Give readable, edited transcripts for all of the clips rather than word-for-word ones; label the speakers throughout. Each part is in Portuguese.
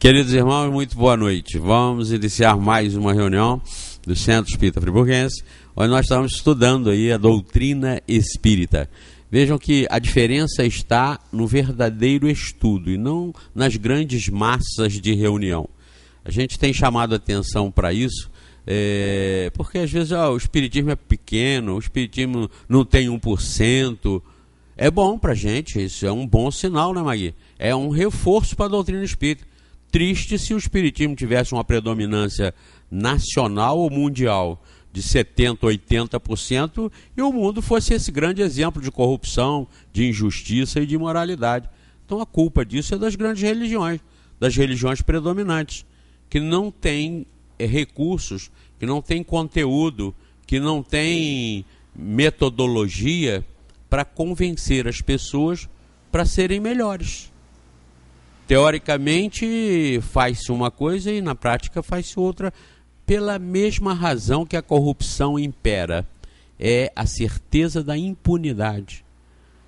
Speaker 1: Queridos irmãos, muito boa noite. Vamos iniciar mais uma reunião do Centro Espírita Friburguense, onde nós estamos estudando aí a doutrina espírita. Vejam que a diferença está no verdadeiro estudo e não nas grandes massas de reunião. A gente tem chamado a atenção para isso, porque às vezes o espiritismo é pequeno, o espiritismo não tem 1%. É bom para a gente, isso é um bom sinal, né, Magui? É um reforço para a doutrina espírita. Triste se o espiritismo tivesse uma predominância nacional ou mundial de 70%, 80% e o mundo fosse esse grande exemplo de corrupção, de injustiça e de imoralidade. Então a culpa disso é das grandes religiões, das religiões predominantes, que não têm recursos, que não têm conteúdo, que não têm metodologia para convencer as pessoas para serem melhores. Teoricamente faz-se uma coisa e na prática faz-se outra, pela mesma razão que a corrupção impera, é a certeza da impunidade.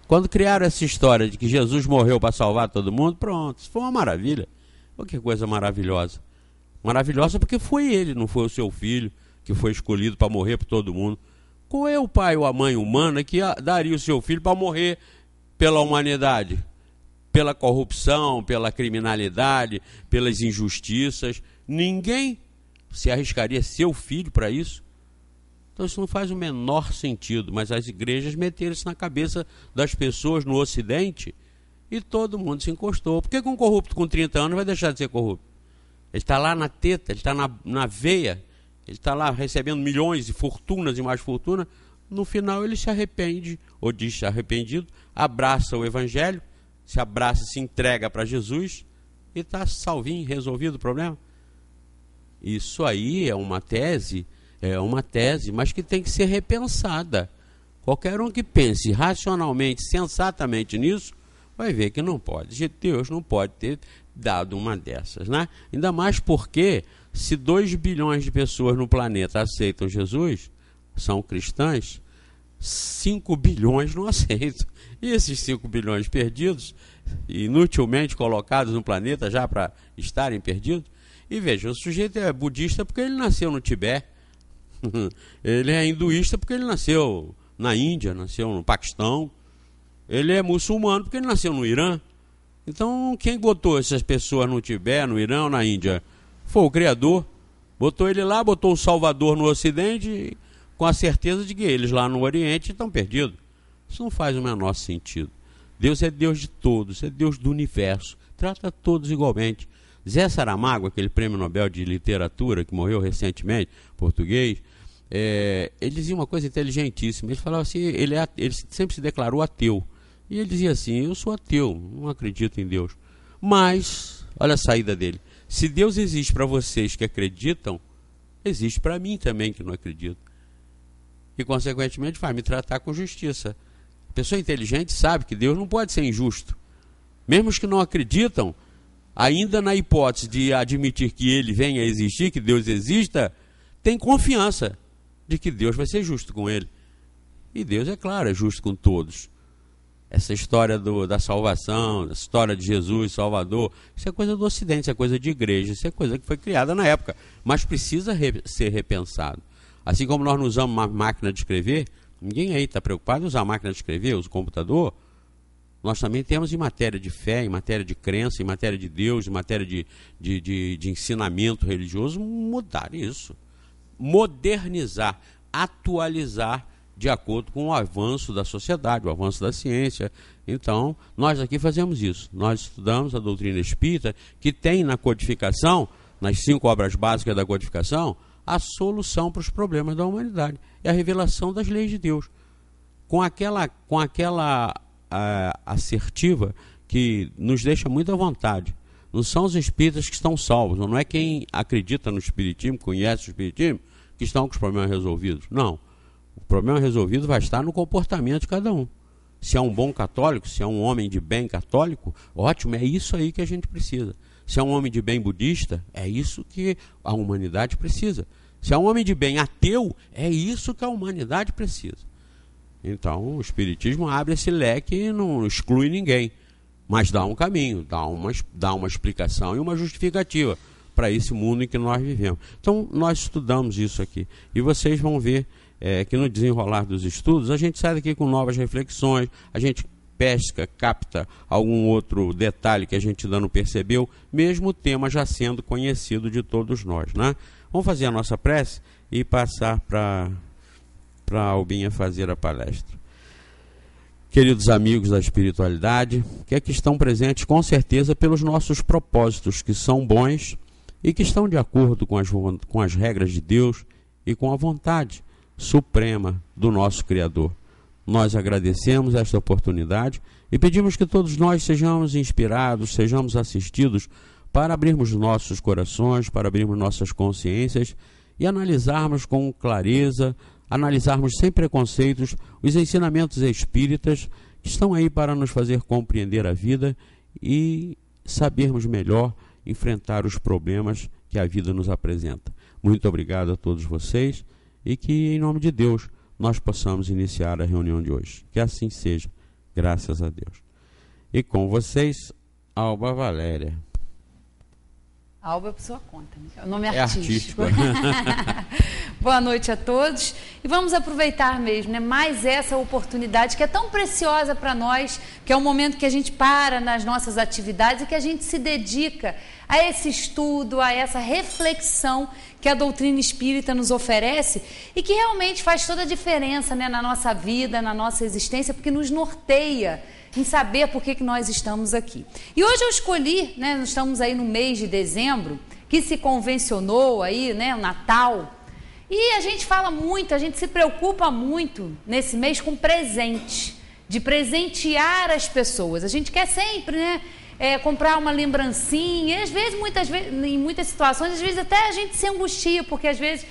Speaker 1: Quando criaram essa história de que Jesus morreu para salvar todo mundo, pronto, isso foi uma maravilha. Oh, que coisa maravilhosa. Maravilhosa porque foi ele, não foi o seu filho que foi escolhido para morrer por todo mundo. Qual é o pai ou a mãe humana que daria o seu filho para morrer pela humanidade? Pela corrupção, pela criminalidade, pelas injustiças. Ninguém se arriscaria seu filho para isso. Então isso não faz o menor sentido, mas as igrejas meteram isso na cabeça das pessoas no Ocidente e todo mundo se encostou. Por que um corrupto com 30 anos vai deixar de ser corrupto? Ele está lá na teta, ele está na veia, ele está lá recebendo milhões e fortunas e mais fortuna. No final ele se arrepende, ou diz-se arrependido, abraça o evangelho, se abraça, se entrega para Jesus e está salvinho, resolvido o problema. Isso aí é uma tese, mas que tem que ser repensada. Qualquer um que pense racionalmente, sensatamente nisso, vai ver que não pode. Deus não pode ter dado uma dessas, né? Ainda mais porque se 2 bilhões de pessoas no planeta aceitam Jesus, são cristãs, 5 bilhões não aceitam. E esses 5 bilhões perdidos, inutilmente colocados no planeta já para estarem perdidos. E veja, o sujeito é budista porque ele nasceu no Tibete. Ele é hinduísta porque ele nasceu na Índia, nasceu no Paquistão. Ele é muçulmano porque ele nasceu no Irã. Então, quem botou essas pessoas no Tibete, no Irã ou na Índia? Foi o Criador. Botou ele lá, botou o Salvador no Ocidente, com a certeza de que eles lá no Oriente estão perdidos. Isso não faz o menor sentido. Deus é Deus de todos, é Deus do universo, trata todos igualmente. Zé Saramago, aquele prêmio Nobel de literatura que morreu recentemente, português, ele dizia uma coisa inteligentíssima. Ele falava assim, ele sempre se declarou ateu. E ele dizia assim, eu sou ateu, não acredito em Deus. Mas, olha a saída dele, se Deus existe para vocês que acreditam, existe para mim também que não acredito. E, consequentemente, vai me tratar com justiça. A pessoa inteligente sabe que Deus não pode ser injusto. Mesmo os que não acreditam, ainda na hipótese de admitir que ele venha a existir, que Deus exista, tem confiança de que Deus vai ser justo com ele. E Deus, é claro, é justo com todos. Essa história da salvação, a história de Jesus, Salvador, isso é coisa do Ocidente, isso é coisa de igreja, isso é coisa que foi criada na época, mas precisa ser repensado. Assim como nós não usamos uma máquina de escrever, ninguém aí está preocupado em usar a máquina de escrever, usa o computador. Nós também temos em matéria de fé, em matéria de crença, em matéria de Deus, em matéria de ensinamento religioso, mudar isso. Modernizar, atualizar de acordo com o avanço da sociedade, o avanço da ciência. Então, nós aqui fazemos isso. Nós estudamos a doutrina espírita, que tem na codificação, nas 5 obras básicas da codificação, a solução para os problemas da humanidade. É a revelação das leis de Deus. Com aquela assertiva que nos deixa muito à vontade. Não são os espíritas que estão salvos, não é quem acredita no espiritismo, conhece o espiritismo, que estão com os problemas resolvidos. Não. O problema resolvido vai estar no comportamento de cada um. Se é um bom católico, se é um homem de bem católico, ótimo, é isso aí que a gente precisa. Se é um homem de bem budista, é isso que a humanidade precisa. Se é um homem de bem ateu, é isso que a humanidade precisa. Então, o espiritismo abre esse leque e não exclui ninguém. mas dá um caminho, dá uma explicação e uma justificativa para esse mundo em que nós vivemos. Então, nós estudamos isso aqui. E vocês vão ver que no desenrolar dos estudos, a gente sai daqui com novas reflexões, a gente pesca, capta algum outro detalhe que a gente ainda não percebeu, mesmo o tema já sendo conhecido de todos nós, né? Vamos fazer a nossa prece e passar para a Albinha fazer a palestra. Queridos amigos da espiritualidade, que aqui estão presentes com certeza pelos nossos propósitos, que são bons e que estão de acordo com as regras de Deus e com a vontade suprema do nosso Criador. Nós agradecemos esta oportunidade e pedimos que todos nós sejamos inspirados, sejamos assistidos para abrirmos nossos corações, para abrirmos nossas consciências e analisarmos com clareza, analisarmos sem preconceitos os ensinamentos espíritas que estão aí para nos fazer compreender a vida e sabermos melhor enfrentar os problemas que a vida nos apresenta. Muito obrigado a todos vocês e que, em nome de Deus, nós possamos iniciar a reunião de hoje. Que assim seja, graças a Deus. E com vocês, Alba Valéria.
Speaker 2: Alba é por sua conta, né? O nome é artístico. Boa noite a todos. E vamos aproveitar mesmo, né, mais essa oportunidade que é tão preciosa para nós, que é um momento que a gente para nas nossas atividades e que a gente se dedica a esse estudo, a essa reflexão que a doutrina espírita nos oferece e que realmente faz toda a diferença, né, na nossa vida, na nossa existência, porque nos norteia em saber por que nós estamos aqui. E hoje eu escolhi, né, nós estamos aí no mês de dezembro, que se convencionou aí, né, o Natal, e a gente fala muito, a gente se preocupa muito nesse mês com presente, de presentear as pessoas. A gente quer sempre, né, comprar uma lembrancinha, e às vezes, em muitas situações, às vezes até a gente se angustia, porque às vezes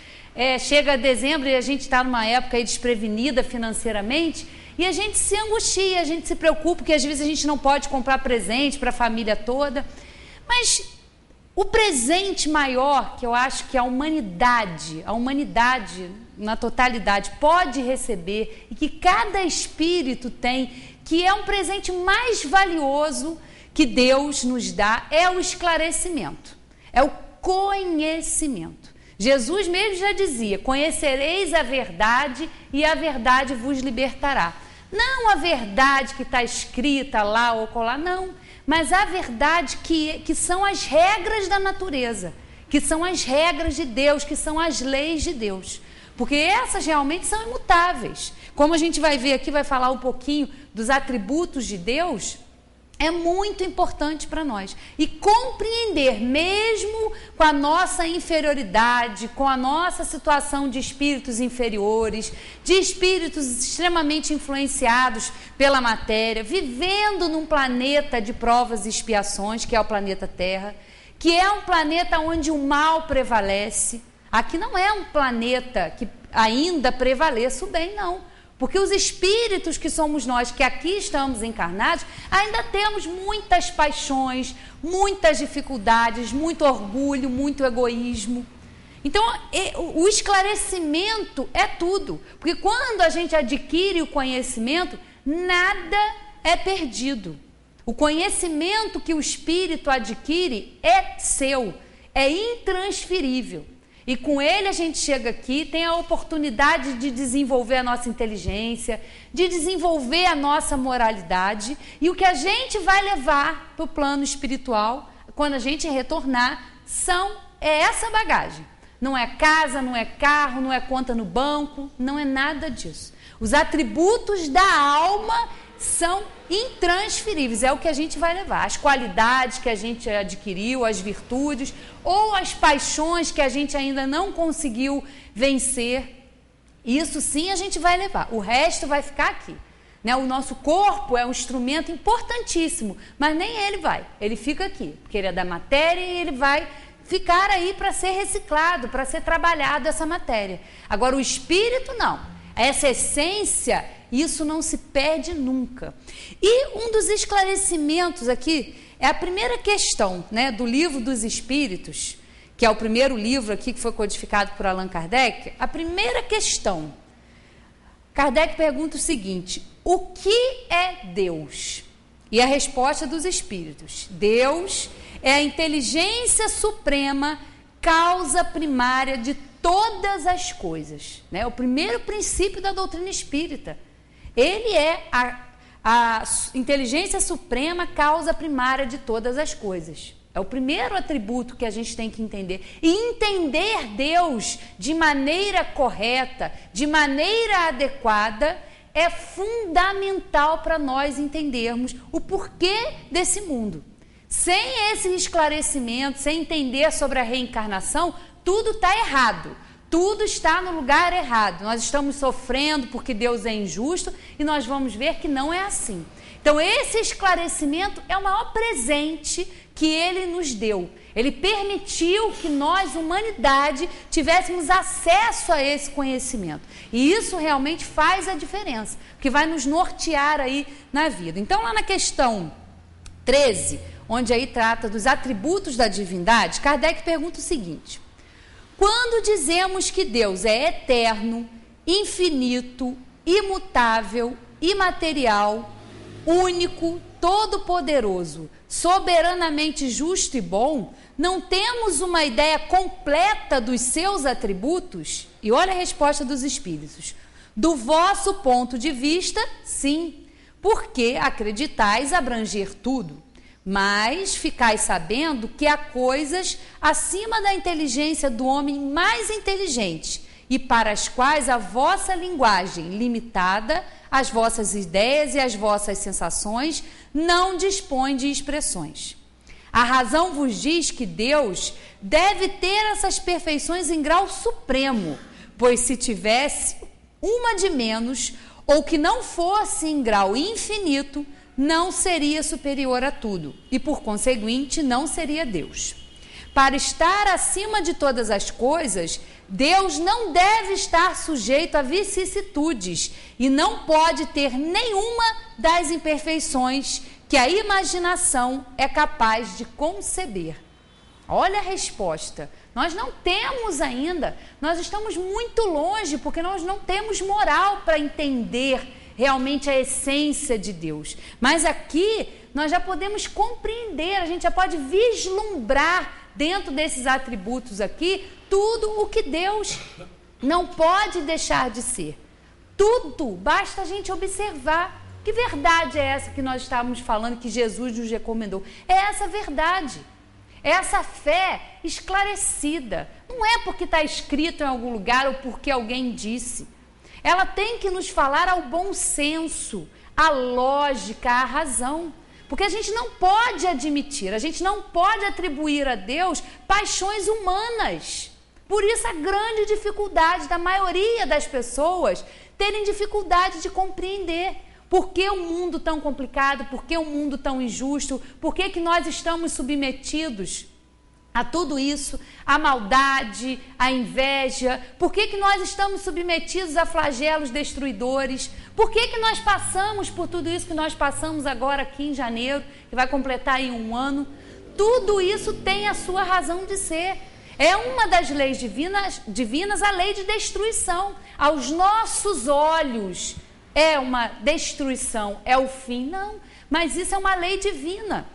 Speaker 2: chega dezembro e a gente está numa época aí desprevenida financeiramente, e a gente se angustia, a gente se preocupa, porque às vezes a gente não pode comprar presente para a família toda. Mas o presente maior que eu acho que a humanidade na totalidade pode receber e que cada espírito tem, que é um presente mais valioso que Deus nos dá, é o esclarecimento, é o conhecimento. Jesus mesmo já dizia: conhecereis a verdade e a verdade vos libertará. Não a verdade que está escrita lá ou colar, não, mas a verdade que são as regras da natureza, que são as regras de Deus, que são as leis de Deus, porque essas realmente são imutáveis. Como a gente vai ver aqui, vai falar um pouquinho dos atributos de Deus, é muito importante para nós. E compreender, mesmo com a nossa inferioridade, com a nossa situação de espíritos inferiores, de espíritos extremamente influenciados pela matéria, vivendo num planeta de provas e expiações, que é o planeta Terra, que é um planeta onde o mal prevalece. Aqui não é um planeta que ainda prevaleça o bem, não. Porque os espíritos que somos nós, que aqui estamos encarnados, ainda temos muitas paixões, muitas dificuldades, muito orgulho, muito egoísmo. Então, o esclarecimento é tudo. Porque quando a gente adquire o conhecimento, nada é perdido. O conhecimento que o espírito adquire é seu, é intransferível. E com ele a gente chega aqui, tem a oportunidade de desenvolver a nossa inteligência, de desenvolver a nossa moralidade. E o que a gente vai levar para o plano espiritual, quando a gente retornar, é essa bagagem. Não é casa, não é carro, não é conta no banco, não é nada disso. Os atributos da alma são intransferíveis, é o que a gente vai levar. As qualidades que a gente adquiriu, as virtudes ou as paixões que a gente ainda não conseguiu vencer, isso sim a gente vai levar. O resto vai ficar aqui, né? O nosso corpo é um instrumento importantíssimo, mas nem ele fica aqui, porque ele é da matéria e ele vai ficar aí para ser reciclado, para ser trabalhado essa matéria. Agora o espírito não, essa essência, isso não se perde nunca. E um dos esclarecimentos aqui é a primeira questão, né, do Livro dos Espíritos, que é o primeiro livro aqui que foi codificado por Allan Kardec. A primeira questão, Kardec pergunta o seguinte: o que é Deus? E a resposta dos espíritos: Deus é a inteligência suprema, causa primária de todas as coisas. Né? O primeiro princípio da doutrina espírita. Ele é a inteligência suprema, causa primária de todas as coisas. É o primeiro atributo que a gente tem que entender. E entender Deus de maneira correta, de maneira adequada, é fundamental para nós entendermos o porquê desse mundo. Sem esse esclarecimento, sem entender sobre a reencarnação, tudo está errado. Tudo está no lugar errado. Nós estamos sofrendo porque Deus é injusto e nós vamos ver que não é assim. Então, esse esclarecimento é o maior presente que Ele nos deu. Ele permitiu que nós, humanidade, tivéssemos acesso a esse conhecimento. E isso realmente faz a diferença, que vai nos nortear aí na vida. Então, lá na questão 13, onde aí trata dos atributos da divindade, Kardec pergunta o seguinte: quando dizemos que Deus é eterno, infinito, imutável, imaterial, único, todo-poderoso, soberanamente justo e bom, não temos uma ideia completa dos seus atributos? E olha a resposta dos espíritos: do vosso ponto de vista, sim, porque acreditais abranger tudo, mas ficais sabendo que há coisas acima da inteligência do homem mais inteligente, e para as quais a vossa linguagem limitada, as vossas ideias e as vossas sensações não dispõe de expressões. A razão vos diz que Deus deve ter essas perfeições em grau supremo, pois se tivesse uma de menos, ou que não fosse em grau infinito, não seria superior a tudo, e por conseguinte não seria Deus. Para estar acima de todas as coisas, Deus não deve estar sujeito a vicissitudes e não pode ter nenhuma das imperfeições que a imaginação é capaz de conceber. Olha a resposta. Nós não temos ainda, nós estamos muito longe, porque nós não temos moral para entender realmente a essência de Deus. Mas aqui nós já podemos compreender, a gente já pode vislumbrar dentro desses atributos aqui tudo o que Deus não pode deixar de ser. Tudo, basta a gente observar. Que verdade é essa que nós estávamos falando, que Jesus nos recomendou? É essa verdade, é essa fé esclarecida. Não é porque está escrito em algum lugar ou porque alguém disse. Ela tem que nos falar ao bom senso, à lógica, à razão. Porque a gente não pode admitir, a gente não pode atribuir a Deus paixões humanas. Por isso a grande dificuldade da maioria das pessoas terem dificuldade de compreender. Por que o mundo tão complicado? Por que o mundo tão injusto? Por que nós estamos submetidos a tudo isso? A maldade, a inveja? Por que nós estamos submetidos a flagelos destruidores? Por que nós passamos por tudo isso que nós passamos agora aqui em janeiro, que vai completar aí um ano? Tudo isso tem a sua razão de ser. É uma das leis divinas, a lei de destruição. Aos nossos olhos é uma destruição, é o fim? Não, mas isso é uma lei divina.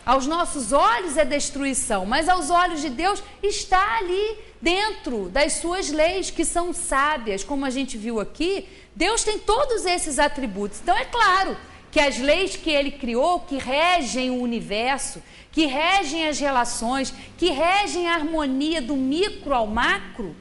Speaker 2: Aos nossos olhos é destruição, mas aos olhos de Deus está ali dentro das suas leis, que são sábias. Como a gente viu aqui, Deus tem todos esses atributos. Então é claro que as leis que Ele criou, que regem o universo, que regem as relações, que regem a harmonia do micro ao macro,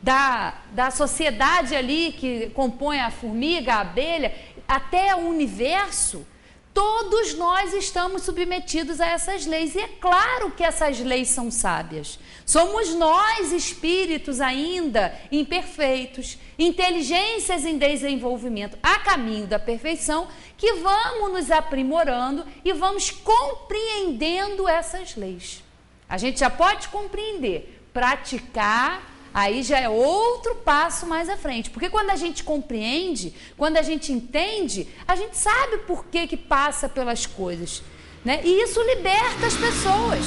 Speaker 2: da sociedade ali que compõe a formiga, a abelha, até o universo, todos nós estamos submetidos a essas leis. E é claro que essas leis são sábias. Somos nós, espíritos ainda imperfeitos, inteligências em desenvolvimento, a caminho da perfeição, que vamos nos aprimorando e vamos compreendendo essas leis. A gente já pode compreender, praticar. Aí já é outro passo mais à frente. Porque quando a gente compreende, quando a gente entende, a gente sabe por que passa pelas coisas, né? E isso liberta as pessoas.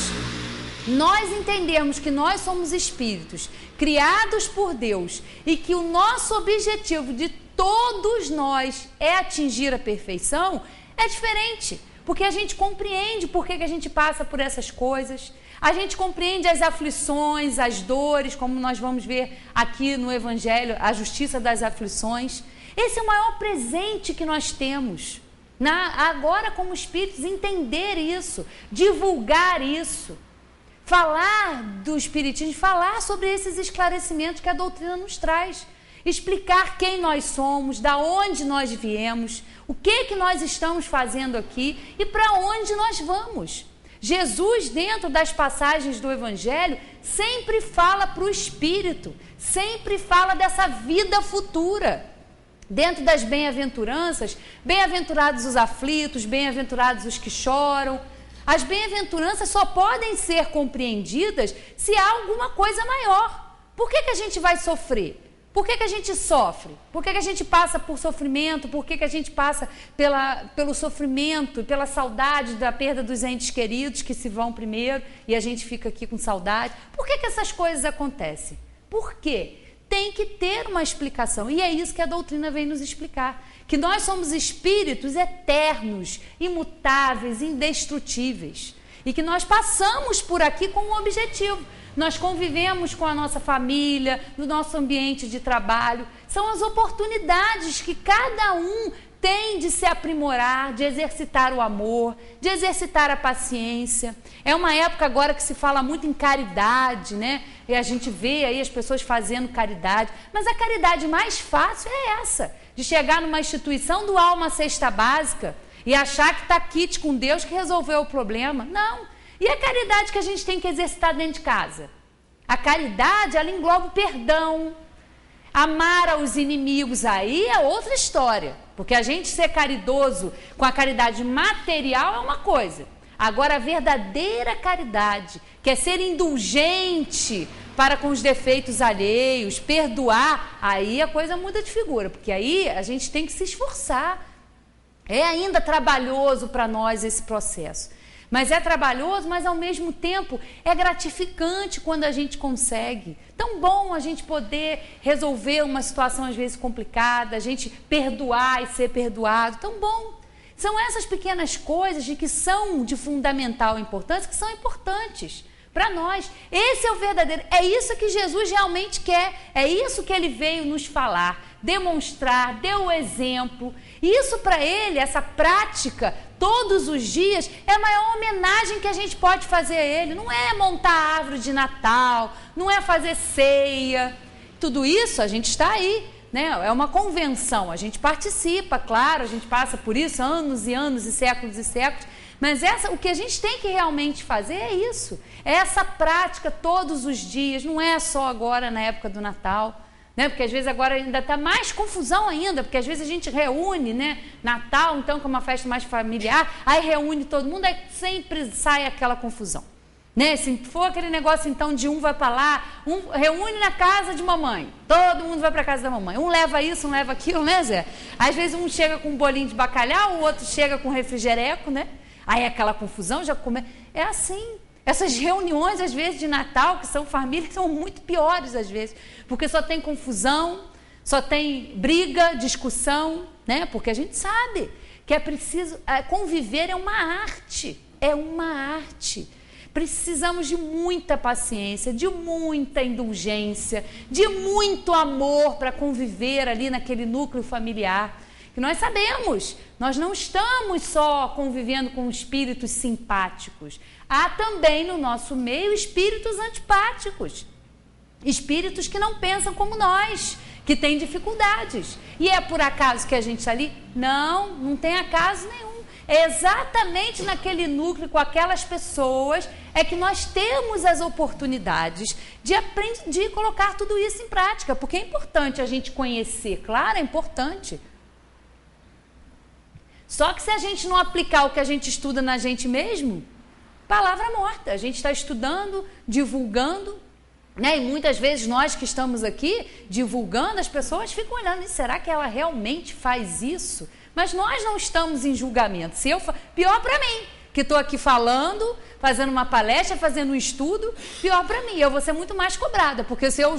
Speaker 2: Nós entendemos que nós somos espíritos criados por Deus e que o nosso objetivo de todos nós é atingir a perfeição, é diferente. porque a gente compreende por que a gente passa por essas coisas, a gente compreende as aflições, as dores, como nós vamos ver aqui no Evangelho, a justiça das aflições. Esse é o maior presente que nós temos, agora como espíritos, entender isso, divulgar isso, falar do espiritismo, falar sobre esses esclarecimentos que a doutrina nos traz, explicar quem nós somos, da onde nós viemos, o que nós estamos fazendo aqui e para onde nós vamos. Jesus, dentro das passagens do Evangelho, sempre fala para o espírito, sempre fala dessa vida futura. Dentro das bem-aventuranças, bem-aventurados os aflitos, bem-aventurados os que choram. As bem-aventuranças só podem ser compreendidas se há alguma coisa maior. Por que a gente vai sofrer? Por que a gente sofre? Por que a gente passa por sofrimento? Por que a gente passa pelo sofrimento, pela saudade da perda dos entes queridos que se vão primeiro e a gente fica aqui com saudade? Por que essas coisas acontecem? Por quê? Tem que ter uma explicação, e é isso que a doutrina vem nos explicar, que nós somos espíritos eternos, imutáveis, indestrutíveis, e que nós passamos por aqui com um objetivo. Nós convivemos com a nossa família, no nosso ambiente de trabalho, são as oportunidades que cada um tem de se aprimorar, de exercitar o amor, de exercitar a paciência. É uma época agora que se fala muito em caridade, né? E a gente vê aí as pessoas fazendo caridade, mas a caridade mais fácil é essa, de chegar numa instituição, doar uma cesta básica e achar que está quite com Deus que resolveu o problema. Não. E a caridade que a gente tem que exercitar dentro de casa? A caridade, ela engloba o perdão, amar aos inimigos, aí é outra história, porque a gente ser caridoso com a caridade material é uma coisa. Agora, a verdadeira caridade, que é ser indulgente para com os defeitos alheios, perdoar, aí a coisa muda de figura, porque aí a gente tem que se esforçar. É ainda trabalhoso para nós esse processo. Mas é trabalhoso, mas ao mesmo tempo é gratificante quando a gente consegue. Tão bom a gente poder resolver uma situação às vezes complicada, a gente perdoar e ser perdoado, tão bom. São essas pequenas coisas que são de fundamental importância, que são importantes para nós. Esse é o verdadeiro, é isso que Jesus realmente quer, é isso que ele veio nos falar, demonstrar, deu o exemplo. Isso para ele, essa prática, todos os dias, é a maior homenagem que a gente pode fazer a ele. Não é montar árvore de Natal, não é fazer ceia. Tudo isso a gente está aí, né? É uma convenção, a gente participa, claro, a gente passa por isso anos e anos e séculos, mas o que a gente tem que realmente fazer é isso. É essa prática todos os dias, não é só agora na época do Natal. Né? Porque às vezes agora ainda está mais confusão ainda, porque às vezes a gente reúne, né? Natal, então, que é uma festa mais familiar, aí reúne todo mundo, aí sempre sai aquela confusão. Né? Se for aquele negócio então de um vai para lá, reúne na casa de mamãe, todo mundo vai para a casa da mamãe, um leva isso, um leva aquilo, né, Zé? Às vezes um chega com um bolinho de bacalhau, o outro chega com refrigereco, né? Aí aquela confusão já começa. É assim. Essas reuniões, às vezes, de Natal, que são famílias, são muito piores, às vezes, porque só tem confusão, só tem briga, discussão, né? Porque a gente sabe que é preciso... Conviver é uma arte, Precisamos de muita paciência, de muita indulgência, de muito amor para conviver ali naquele núcleo familiar. Que nós sabemos, nós não estamos só convivendo com espíritos simpáticos. Há também no nosso meio espíritos antipáticos. Espíritos que não pensam como nós, que têm dificuldades. E é por acaso que a gente está ali? Não, não tem acaso nenhum. É exatamente naquele núcleo, com aquelas pessoas, é que nós temos as oportunidades de colocar tudo isso em prática. Porque é importante a gente conhecer, claro, é importante. Só que se a gente não aplicar o que a gente estuda na gente mesmo, palavra morta. A gente está estudando, divulgando, né? E muitas vezes nós que estamos aqui divulgando, as pessoas ficam olhando, será que ela realmente faz isso? Mas nós não estamos em julgamento. Pior para mim, que estou aqui falando, fazendo uma palestra, fazendo um estudo, pior para mim, eu vou ser muito mais cobrada, porque se eu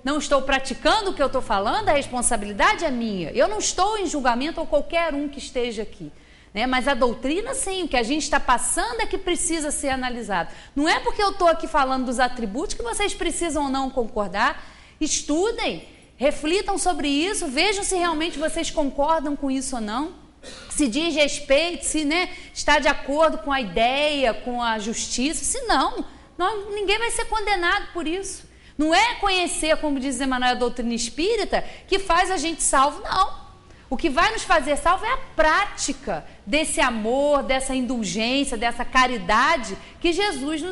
Speaker 2: não estou praticando o que eu estou falando, a responsabilidade é minha. Eu não estou em julgamento ou qualquer um que esteja aqui. né? Mas a doutrina, sim, o que a gente está passando é que precisa ser analisado. Não é porque eu estou aqui falando dos atributos que vocês precisam ou não concordar. Estudem, reflitam sobre isso, vejam se realmente vocês concordam com isso ou não. Se diz respeito, se, né, está de acordo com a ideia, com a justiça. Se não, ninguém vai ser condenado por isso. Não é conhecer, como diz Emmanuel, a doutrina espírita que faz a gente salvo, não. O que vai nos fazer salvo é a prática desse amor, dessa indulgência, dessa caridade que Jesus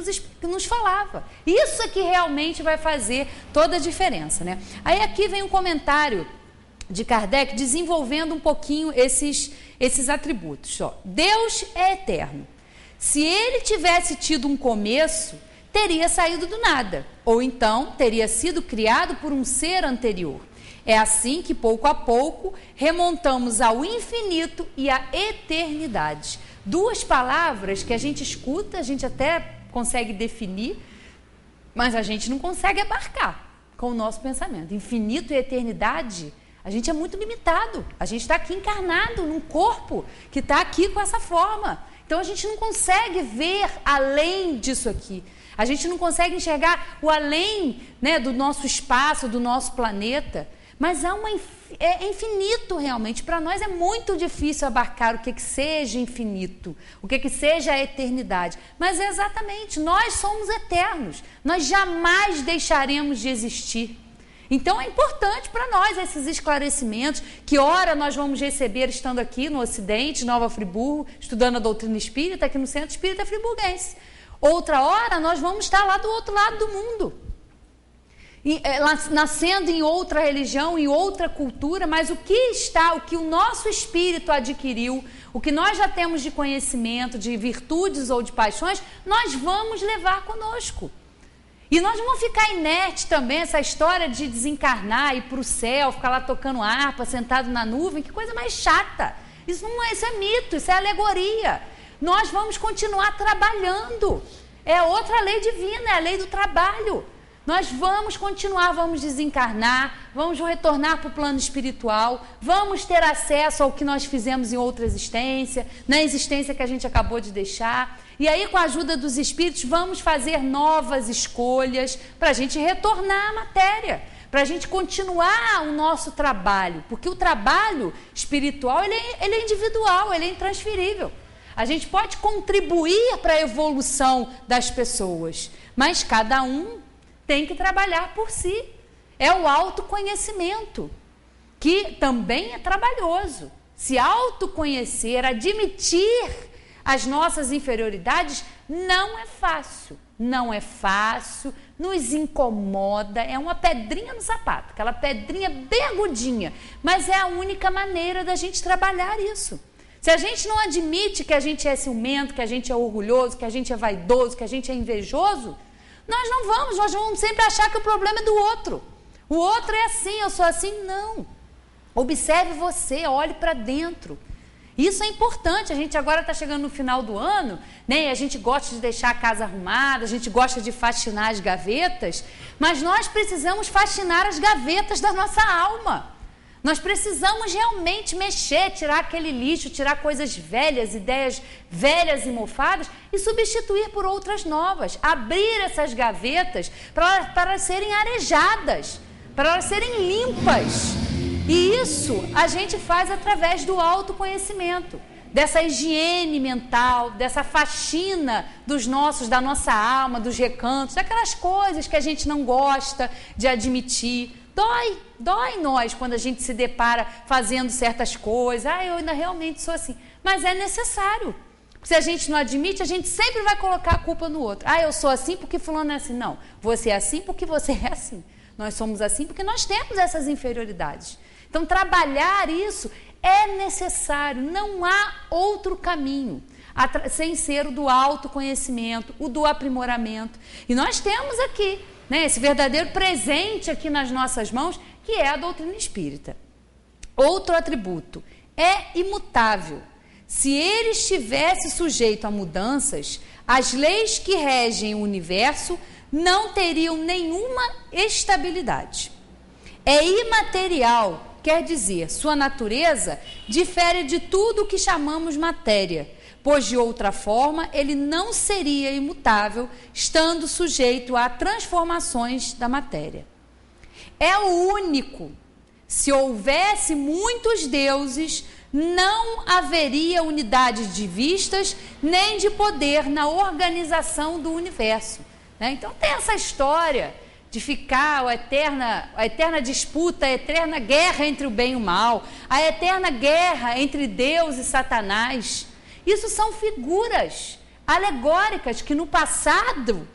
Speaker 2: nos falava. Isso é que realmente vai fazer toda a diferença, né? Aí aqui vem um comentário de Kardec desenvolvendo um pouquinho esses atributos. Ó, Deus é eterno. Se ele tivesse tido um começo, teria saído do nada, ou então teria sido criado por um ser anterior. É assim que, pouco a pouco, remontamos ao infinito e à eternidade. Duas palavras que a gente escuta, a gente até consegue definir, mas a gente não consegue abarcar com o nosso pensamento. Infinito e eternidade, a gente é muito limitado. A gente está aqui encarnado num corpo que está aqui com essa forma. Então, a gente não consegue ver além disso aqui. A gente não consegue enxergar o além, né, do nosso espaço, do nosso planeta. Mas é infinito realmente. Para nós é muito difícil abarcar o que seja infinito, o que seja a eternidade. Mas é exatamente, nós somos eternos. Nós jamais deixaremos de existir. Então é importante para nós esses esclarecimentos, que ora nós vamos receber estando aqui no Ocidente, Nova Friburgo, estudando a doutrina espírita, aqui no Centro Espírita Friburguense. Outra hora nós vamos estar lá do outro lado do mundo. Nascendo em outra religião, em outra cultura, mas o que o nosso espírito adquiriu, o que nós já temos de conhecimento, de virtudes ou de paixões, nós vamos levar conosco. E nós não vamos ficar inerte também, essa história de desencarnar, ir para o céu, ficar lá tocando harpa, sentado na nuvem, que coisa mais chata. Isso é mito, isso é alegoria. Nós vamos continuar trabalhando. É outra lei divina, é a lei do trabalho. Nós vamos continuar, vamos desencarnar, vamos retornar para o plano espiritual, vamos ter acesso ao que nós fizemos em outra existência, na existência que a gente acabou de deixar. E aí, com a ajuda dos espíritos, vamos fazer novas escolhas para a gente retornar à matéria, para a gente continuar o nosso trabalho, porque o trabalho espiritual ele é individual, ele é intransferível. A gente pode contribuir para a evolução das pessoas, mas cada um tem que trabalhar por si. É o autoconhecimento, que também é trabalhoso. Se autoconhecer, admitir as nossas inferioridades, não é fácil. Não é fácil, nos incomoda, é uma pedrinha no sapato, aquela pedrinha bem agudinha, mas é a única maneira da gente trabalhar isso. Se a gente não admite que a gente é ciumento, que a gente é orgulhoso, que a gente é vaidoso, que a gente é invejoso, nós vamos sempre achar que o problema é do outro. O outro é assim, eu sou assim. Não. Observe você, olhe para dentro. Isso é importante. A gente agora está chegando no final do ano, né? E a gente gosta de deixar a casa arrumada, a gente gosta de faxinar as gavetas, mas nós precisamos faxinar as gavetas da nossa alma. Nós precisamos realmente mexer, tirar aquele lixo, tirar coisas velhas, ideias velhas e mofadas e substituir por outras novas. Abrir essas gavetas para elas serem arejadas, para elas serem limpas. E isso a gente faz através do autoconhecimento, dessa higiene mental, dessa faxina da nossa alma, dos recantos, daquelas coisas que a gente não gosta de admitir. Dói nós quando a gente se depara fazendo certas coisas. Eu ainda realmente sou assim. Mas é necessário. Se a gente não admite, a gente sempre vai colocar a culpa no outro. Eu sou assim porque fulano é assim. Não, você é assim porque você é assim. Nós somos assim porque nós temos essas inferioridades. Então, trabalhar isso é necessário. Não há outro caminho sem ser o do autoconhecimento, o do aprimoramento. E nós temos aqui, né, esse verdadeiro presente aqui nas nossas mãos, que é a doutrina espírita. Outro atributo, é imutável. Se ele estivesse sujeito a mudanças, as leis que regem o universo não teriam nenhuma estabilidade. É imaterial quer dizer, sua natureza difere de tudo o que chamamos matéria, pois de outra forma ele não seria imutável, estando sujeito a transformações da matéria. É o único. Se houvesse muitos deuses, não haveria unidade de vistas nem de poder na organização do universo. Então tem essa história de ficar a eterna disputa, a eterna guerra entre o bem e o mal, a eterna guerra entre Deus e Satanás. Isso são figuras alegóricas que no passado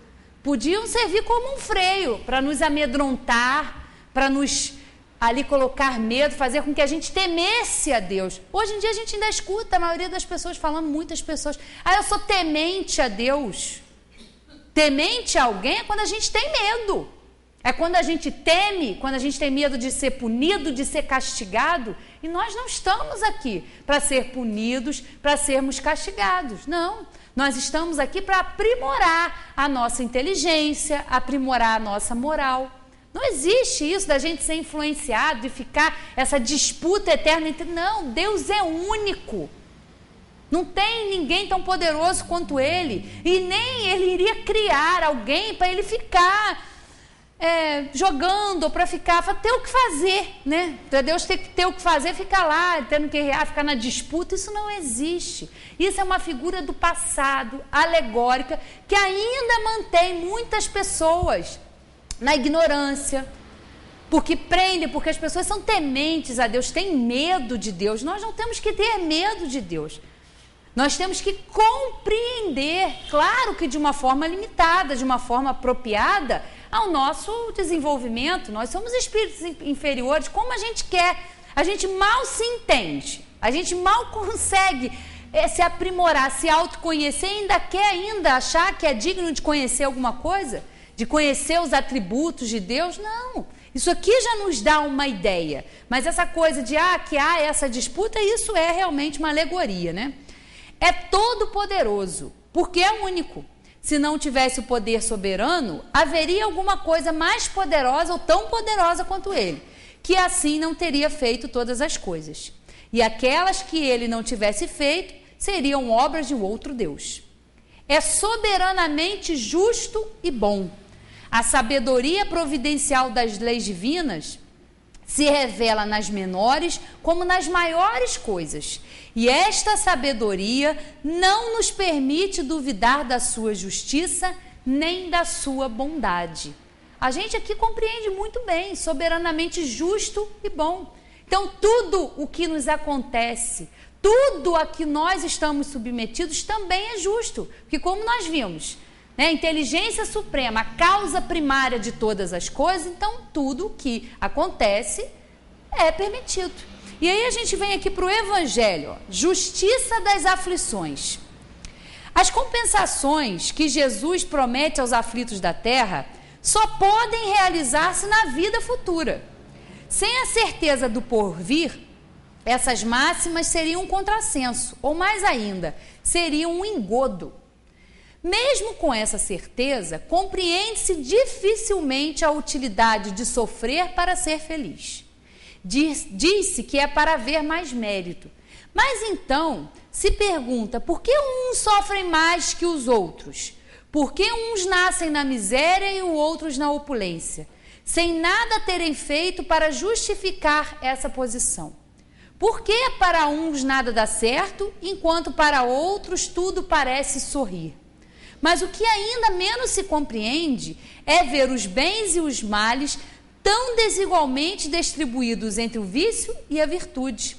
Speaker 2: podiam servir como um freio para nos amedrontar, para nos ali colocar medo, fazer com que a gente temesse a Deus. Hoje em dia a gente ainda escuta a maioria das pessoas falando, muitas pessoas, eu sou temente a Deus. Temente a alguém é quando a gente tem medo. É quando a gente teme, quando a gente tem medo de ser punido, de ser castigado. E nós não estamos aqui para ser punidos, para sermos castigados. Não. Nós estamos aqui para aprimorar a nossa inteligência, aprimorar a nossa moral. Não existe isso da gente ser influenciado, de ficar essa disputa eterna entre... Não, Deus é único. Não tem ninguém tão poderoso quanto Ele. E nem Ele iria criar alguém para Ele ficar jogando, ou para ter o que fazer, né? Para Deus ter o que fazer, ficar lá, tendo que ficar na disputa. Isso não existe. Isso é uma figura do passado, alegórica, que ainda mantém muitas pessoas na ignorância, porque as pessoas são tementes a Deus, têm medo de Deus. Nós não temos que ter medo de Deus. Nós temos que compreender, claro que de uma forma limitada, de uma forma apropriada ao nosso desenvolvimento. Nós somos espíritos inferiores, como a gente quer, a gente mal se entende, a gente mal consegue se aprimorar, se autoconhecer, ainda quer achar que é digno de conhecer alguma coisa, de conhecer os atributos de Deus. Não, isso aqui já nos dá uma ideia, mas essa coisa de que há essa disputa, isso é realmente uma alegoria, né? É todo poderoso, porque é único. Se não tivesse o poder soberano, haveria alguma coisa mais poderosa ou tão poderosa quanto ele, que assim não teria feito todas as coisas. E aquelas que ele não tivesse feito, seriam obras de um outro Deus. É soberanamente justo e bom. A sabedoria providencial das leis divinas se revela nas menores como nas maiores coisas. E esta sabedoria não nos permite duvidar da sua justiça nem da sua bondade. A gente aqui compreende muito bem, soberanamente justo e bom. Então, tudo o que nos acontece, tudo a que nós estamos submetidos também é justo. Porque como nós vimos, né, inteligência suprema, a causa primária de todas as coisas, então tudo o que acontece é permitido. E aí a gente vem aqui para o Evangelho, justiça das aflições. As compensações que Jesus promete aos aflitos da terra só podem realizar-se na vida futura. Sem a certeza do porvir, essas máximas seriam um contrassenso, ou mais ainda, seriam um engodo. Mesmo com essa certeza, compreende-se dificilmente a utilidade de sofrer para ser feliz. Diz-se que é para haver mais mérito. Mas então, se pergunta, por que uns sofrem mais que os outros? Por que uns nascem na miséria e os outros na opulência, sem nada terem feito para justificar essa posição? Por que para uns nada dá certo, enquanto para outros tudo parece sorrir? Mas o que ainda menos se compreende é ver os bens e os males tão desigualmente distribuídos entre o vício e a virtude.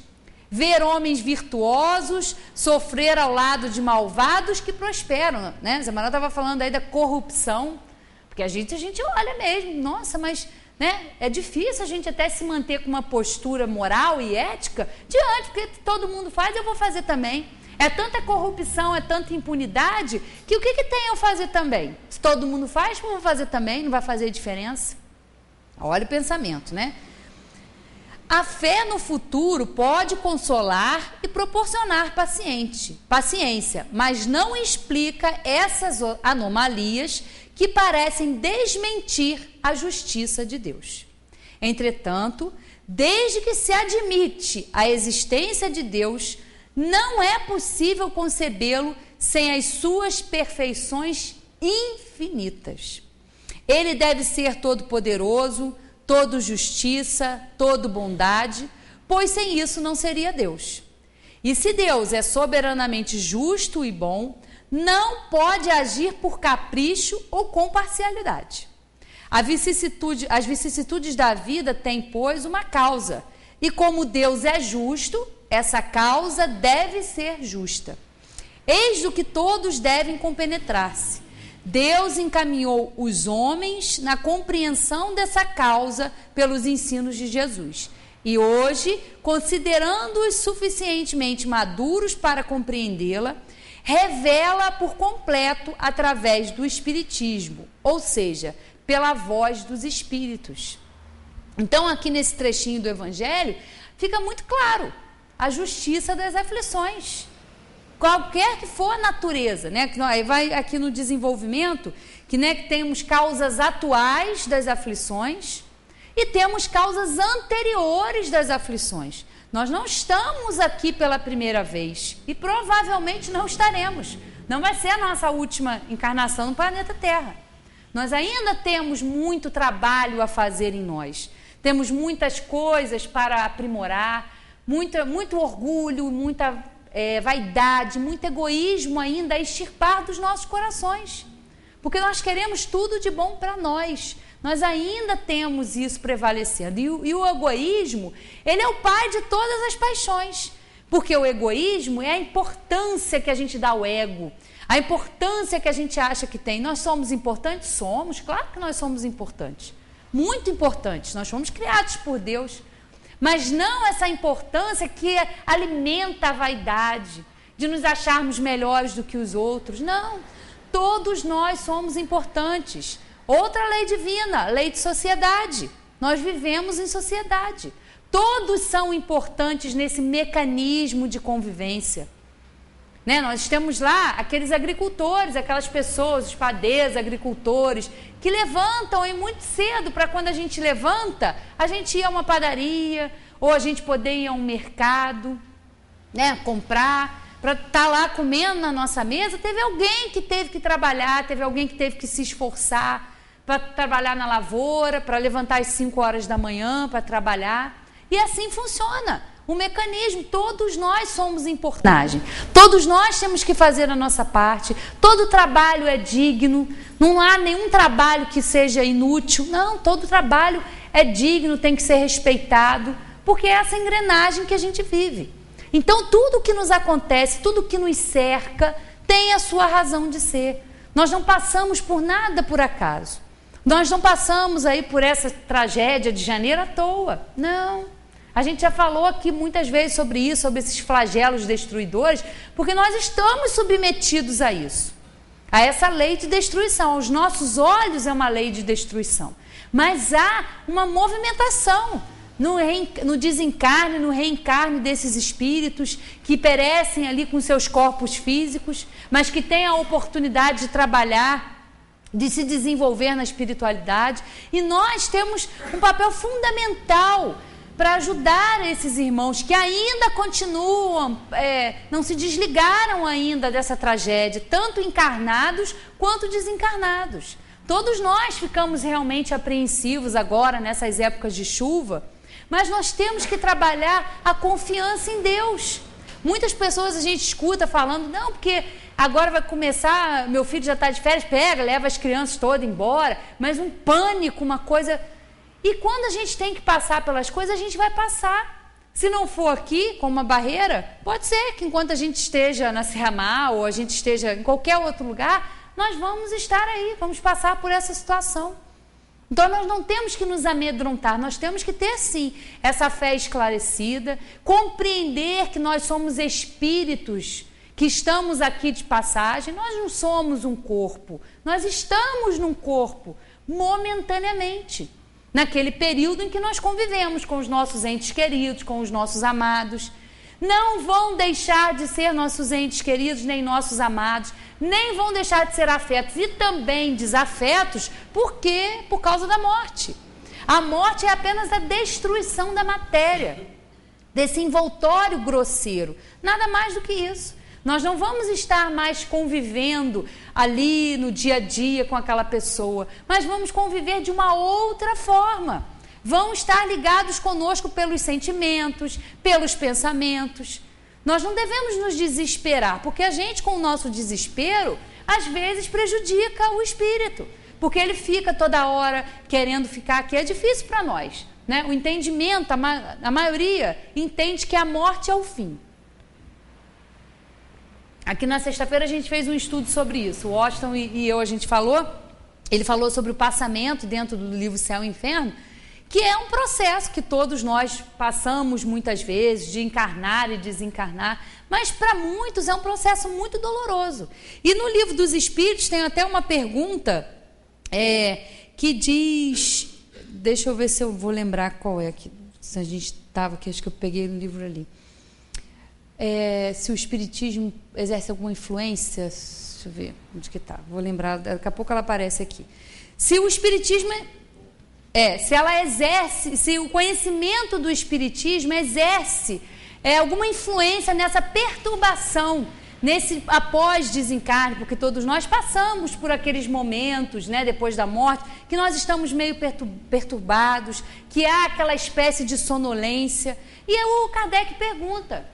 Speaker 2: Ver homens virtuosos sofrer ao lado de malvados que prosperam, né? Zé Manuel estava falando aí da corrupção, porque a gente olha mesmo, nossa, mas, né, é difícil a gente até se manter com uma postura moral e ética diante, porque todo mundo faz, eu vou fazer também. É tanta corrupção, é tanta impunidade, que o que tem eu fazer também? Se todo mundo faz, eu vou fazer também, não vai fazer diferença. Olha o pensamento, né? A fé no futuro pode consolar e proporcionar paciência, mas não explica essas anomalias que parecem desmentir a justiça de Deus. Entretanto, Desde que se admite a existência de Deus, não é possível concebê-lo sem as suas perfeições infinitas. Ele deve ser todo-poderoso, todo justiça, todo bondade, pois sem isso não seria Deus. E se Deus é soberanamente justo e bom, não pode agir por capricho ou com parcialidade. As vicissitudes da vida têm, pois, uma causa, e como Deus é justo, essa causa deve ser justa. Eis do que todos devem compenetrar-se. Deus encaminhou os homens na compreensão dessa causa pelos ensinos de Jesus. E hoje, considerando-os suficientemente maduros para compreendê-la, revela por completo através do Espiritismo, ou seja, pela voz dos Espíritos. Então, aqui nesse trechinho do Evangelho, fica muito claro a justiça das aflições. Qualquer que for a natureza, né? Aí vai aqui no desenvolvimento, que temos causas atuais das aflições e temos causas anteriores das aflições. Nós não estamos aqui pela primeira vez e provavelmente não estaremos. Não vai ser a nossa última encarnação no planeta Terra. Nós ainda temos muito trabalho a fazer em nós. Temos muitas coisas para aprimorar, muito orgulho, muita vaidade, muito egoísmo ainda a extirpar dos nossos corações. Porque nós queremos tudo de bom para nós. Nós ainda temos isso prevalecendo. E o egoísmo, ele é o pai de todas as paixões. Porque o egoísmo é a importância que a gente dá ao ego. A importância que a gente acha que tem. Nós somos importantes? Somos. Claro que nós somos importantes. Muito importantes. Nós fomos criados por Deus. Mas não essa importância que alimenta a vaidade, de nos acharmos melhores do que os outros. Não. Todos nós somos importantes. Outra lei divina, lei de sociedade. Nós vivemos em sociedade. Todos são importantes nesse mecanismo de convivência. Nós temos lá aqueles agricultores, aquelas pessoas, os padeiros, agricultores, que levantam aí muito cedo para quando a gente levanta, a gente ir a uma padaria, ou a gente poder ir a um mercado, comprar, para estar lá comendo na nossa mesa. Teve alguém que teve que trabalhar, teve alguém que teve que se esforçar para trabalhar na lavoura, para levantar às 5 horas da manhã para trabalhar. E assim funciona o mecanismo. Todos nós somos importantes. Todos nós temos que fazer a nossa parte. Todo trabalho é digno. Não há nenhum trabalho que seja inútil. Não, todo trabalho é digno, tem que ser respeitado, porque é essa engrenagem que a gente vive. Então, tudo que nos acontece, tudo que nos cerca, tem a sua razão de ser. Nós não passamos por nada por acaso. Nós não passamos aí por essa tragédia de janeiro à toa. Não. A gente já falou aqui muitas vezes sobre isso, sobre esses flagelos destruidores, porque nós estamos submetidos a isso, a essa lei de destruição. Aos nossos olhos é uma lei de destruição, mas há uma movimentação no desencarne, no reencarne desses espíritos que perecem ali com seus corpos físicos, mas que têm a oportunidade de trabalhar, de se desenvolver na espiritualidade. E nós temos um papel fundamental para ajudar esses irmãos que ainda continuam, não se desligaram ainda dessa tragédia, tanto encarnados quanto desencarnados. Todos nós ficamos realmente apreensivos agora, nessas épocas de chuva, mas nós temos que trabalhar a confiança em Deus. Muitas pessoas a gente escuta falando, não, porque agora vai começar, meu filho já está de férias, leva as crianças todas embora, mas um pânico, uma coisa. E quando a gente tem que passar pelas coisas, a gente vai passar. Se não for aqui, com uma barreira, pode ser que enquanto a gente esteja na Serra Mar, ou a gente esteja em qualquer outro lugar, nós vamos estar aí, vamos passar por essa situação. Então, nós não temos que nos amedrontar, nós temos que ter, sim, essa fé esclarecida, compreender que nós somos espíritos, que estamos aqui de passagem. Nós não somos um corpo, nós estamos num corpo momentaneamente, naquele período em que nós convivemos com os nossos entes queridos, com os nossos amados. Não vão deixar de ser nossos entes queridos, nem nossos amados, nem vão deixar de ser afetos e também desafetos, porque por causa da morte. A morte é apenas a destruição da matéria, desse envoltório grosseiro. Nada mais do que isso. Nós não vamos estar mais convivendo ali no dia a dia com aquela pessoa, mas vamos conviver de uma outra forma. Vão estar ligados conosco pelos sentimentos, pelos pensamentos. Nós não devemos nos desesperar, porque a gente, com o nosso desespero, às vezes prejudica o espírito, porque ele fica toda hora querendo ficar aqui. É difícil para nós, né? O entendimento, a maioria entende que a morte é o fim. Aqui na sexta-feira a gente fez um estudo sobre isso. O Washington e eu, a gente falou, ele falou sobre o passamento dentro do livro Céu e Inferno, que é um processo que todos nós passamos muitas vezes, de encarnar e desencarnar, mas para muitos é um processo muito doloroso. E no livro dos Espíritos tem até uma pergunta que diz, deixa eu ver se eu vou lembrar qual é, que se a gente estava aqui, acho que eu peguei no livro ali. Se o Espiritismo exerce alguma influência, deixa eu ver onde que está, vou lembrar, daqui a pouco ela aparece aqui. Se o Espiritismo se ela exerce, se o conhecimento do Espiritismo exerce alguma influência nessa perturbação, nesse após desencarne, porque todos nós passamos por aqueles momentos, né, depois da morte, que nós estamos meio perturbados, que há aquela espécie de sonolência. E aí o Kardec pergunta.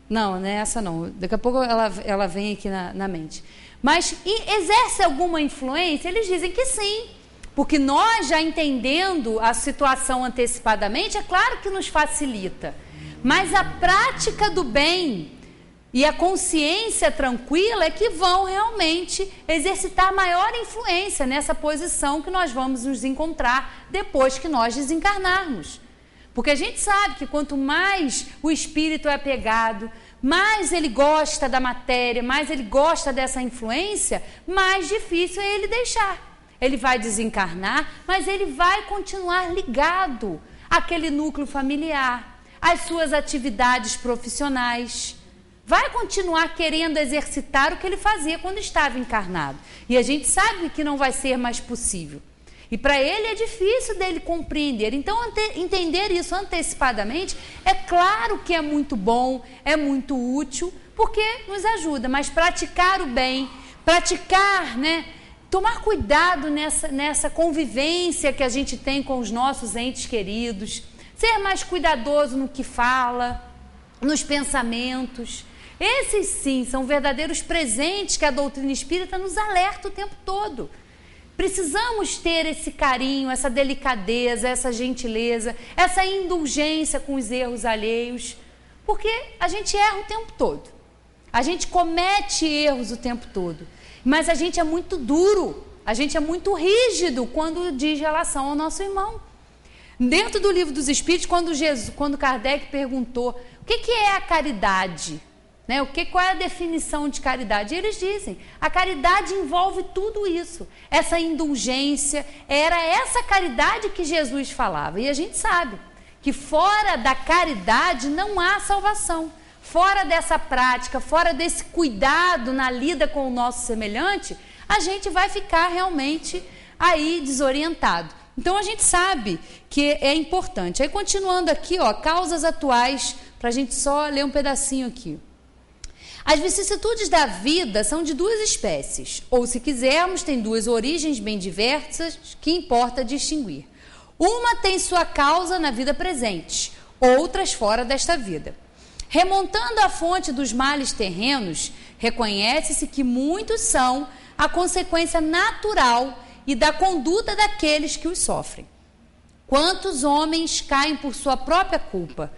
Speaker 2: Não, não é essa não. Daqui a pouco ela vem aqui na mente. Mas exerce alguma influência? Eles dizem que sim. Porque nós, já entendendo a situação antecipadamente, é claro que nos facilita. Mas a prática do bem e a consciência tranquila é que vão realmente exercitar maior influência nessa posição que nós vamos nos encontrar depois que nós desencarnarmos. Porque a gente sabe que quanto mais o espírito é apegado, mais ele gosta da matéria, mais ele gosta dessa influência, mais difícil é ele deixar. Ele vai desencarnar, mas ele vai continuar ligado àquele núcleo familiar, às suas atividades profissionais. Vai continuar querendo exercitar o que ele fazia quando estava encarnado. E a gente sabe que não vai ser mais possível. E para ele é difícil dele compreender. Então, entender isso antecipadamente, é claro que é muito bom, é muito útil, porque nos ajuda. Mas praticar o bem, praticar, né, tomar cuidado nessa convivência que a gente tem com os nossos entes queridos, ser mais cuidadoso no que fala, nos pensamentos. Esses sim são verdadeiros presentes que a doutrina espírita nos alerta o tempo todo. Precisamos ter esse carinho, essa delicadeza, essa gentileza, essa indulgência com os erros alheios, porque a gente erra o tempo todo. A gente comete erros o tempo todo, mas a gente é muito duro, a gente é muito rígido quando diz relação ao nosso irmão. Dentro do Livro dos Espíritos, quando Kardec perguntou o que é a caridade, né? Qual é a definição de caridade? E eles dizem, a caridade envolve tudo isso, essa indulgência, era essa caridade que Jesus falava. E a gente sabe que fora da caridade não há salvação, fora dessa prática, fora desse cuidado na lida com o nosso semelhante, a gente vai ficar realmente aí desorientado. Então a gente sabe que é importante. Aí continuando aqui, causas atuais, para a gente só ler um pedacinho aqui. As vicissitudes da vida são de duas espécies, ou se quisermos, tem duas origens bem diversas que importa distinguir. Uma tem sua causa na vida presente, outras fora desta vida. Remontando à fonte dos males terrenos, reconhece-se que muitos são a consequência natural e da conduta daqueles que os sofrem. Quantos homens caem por sua própria culpa?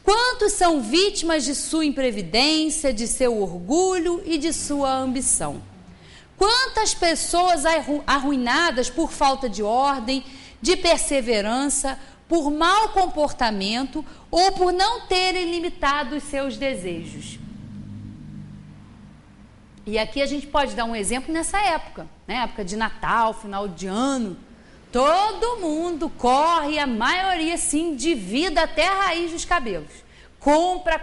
Speaker 2: Quantos são vítimas de sua imprevidência, de seu orgulho e de sua ambição? Quantas pessoas arruinadas por falta de ordem, de perseverança, por mau comportamento ou por não terem limitado os seus desejos? E aqui a gente pode dar um exemplo nessa época, né? Época de Natal, final de ano. Todo mundo corre, a maioria sim, endivida até a raiz dos cabelos. Compra,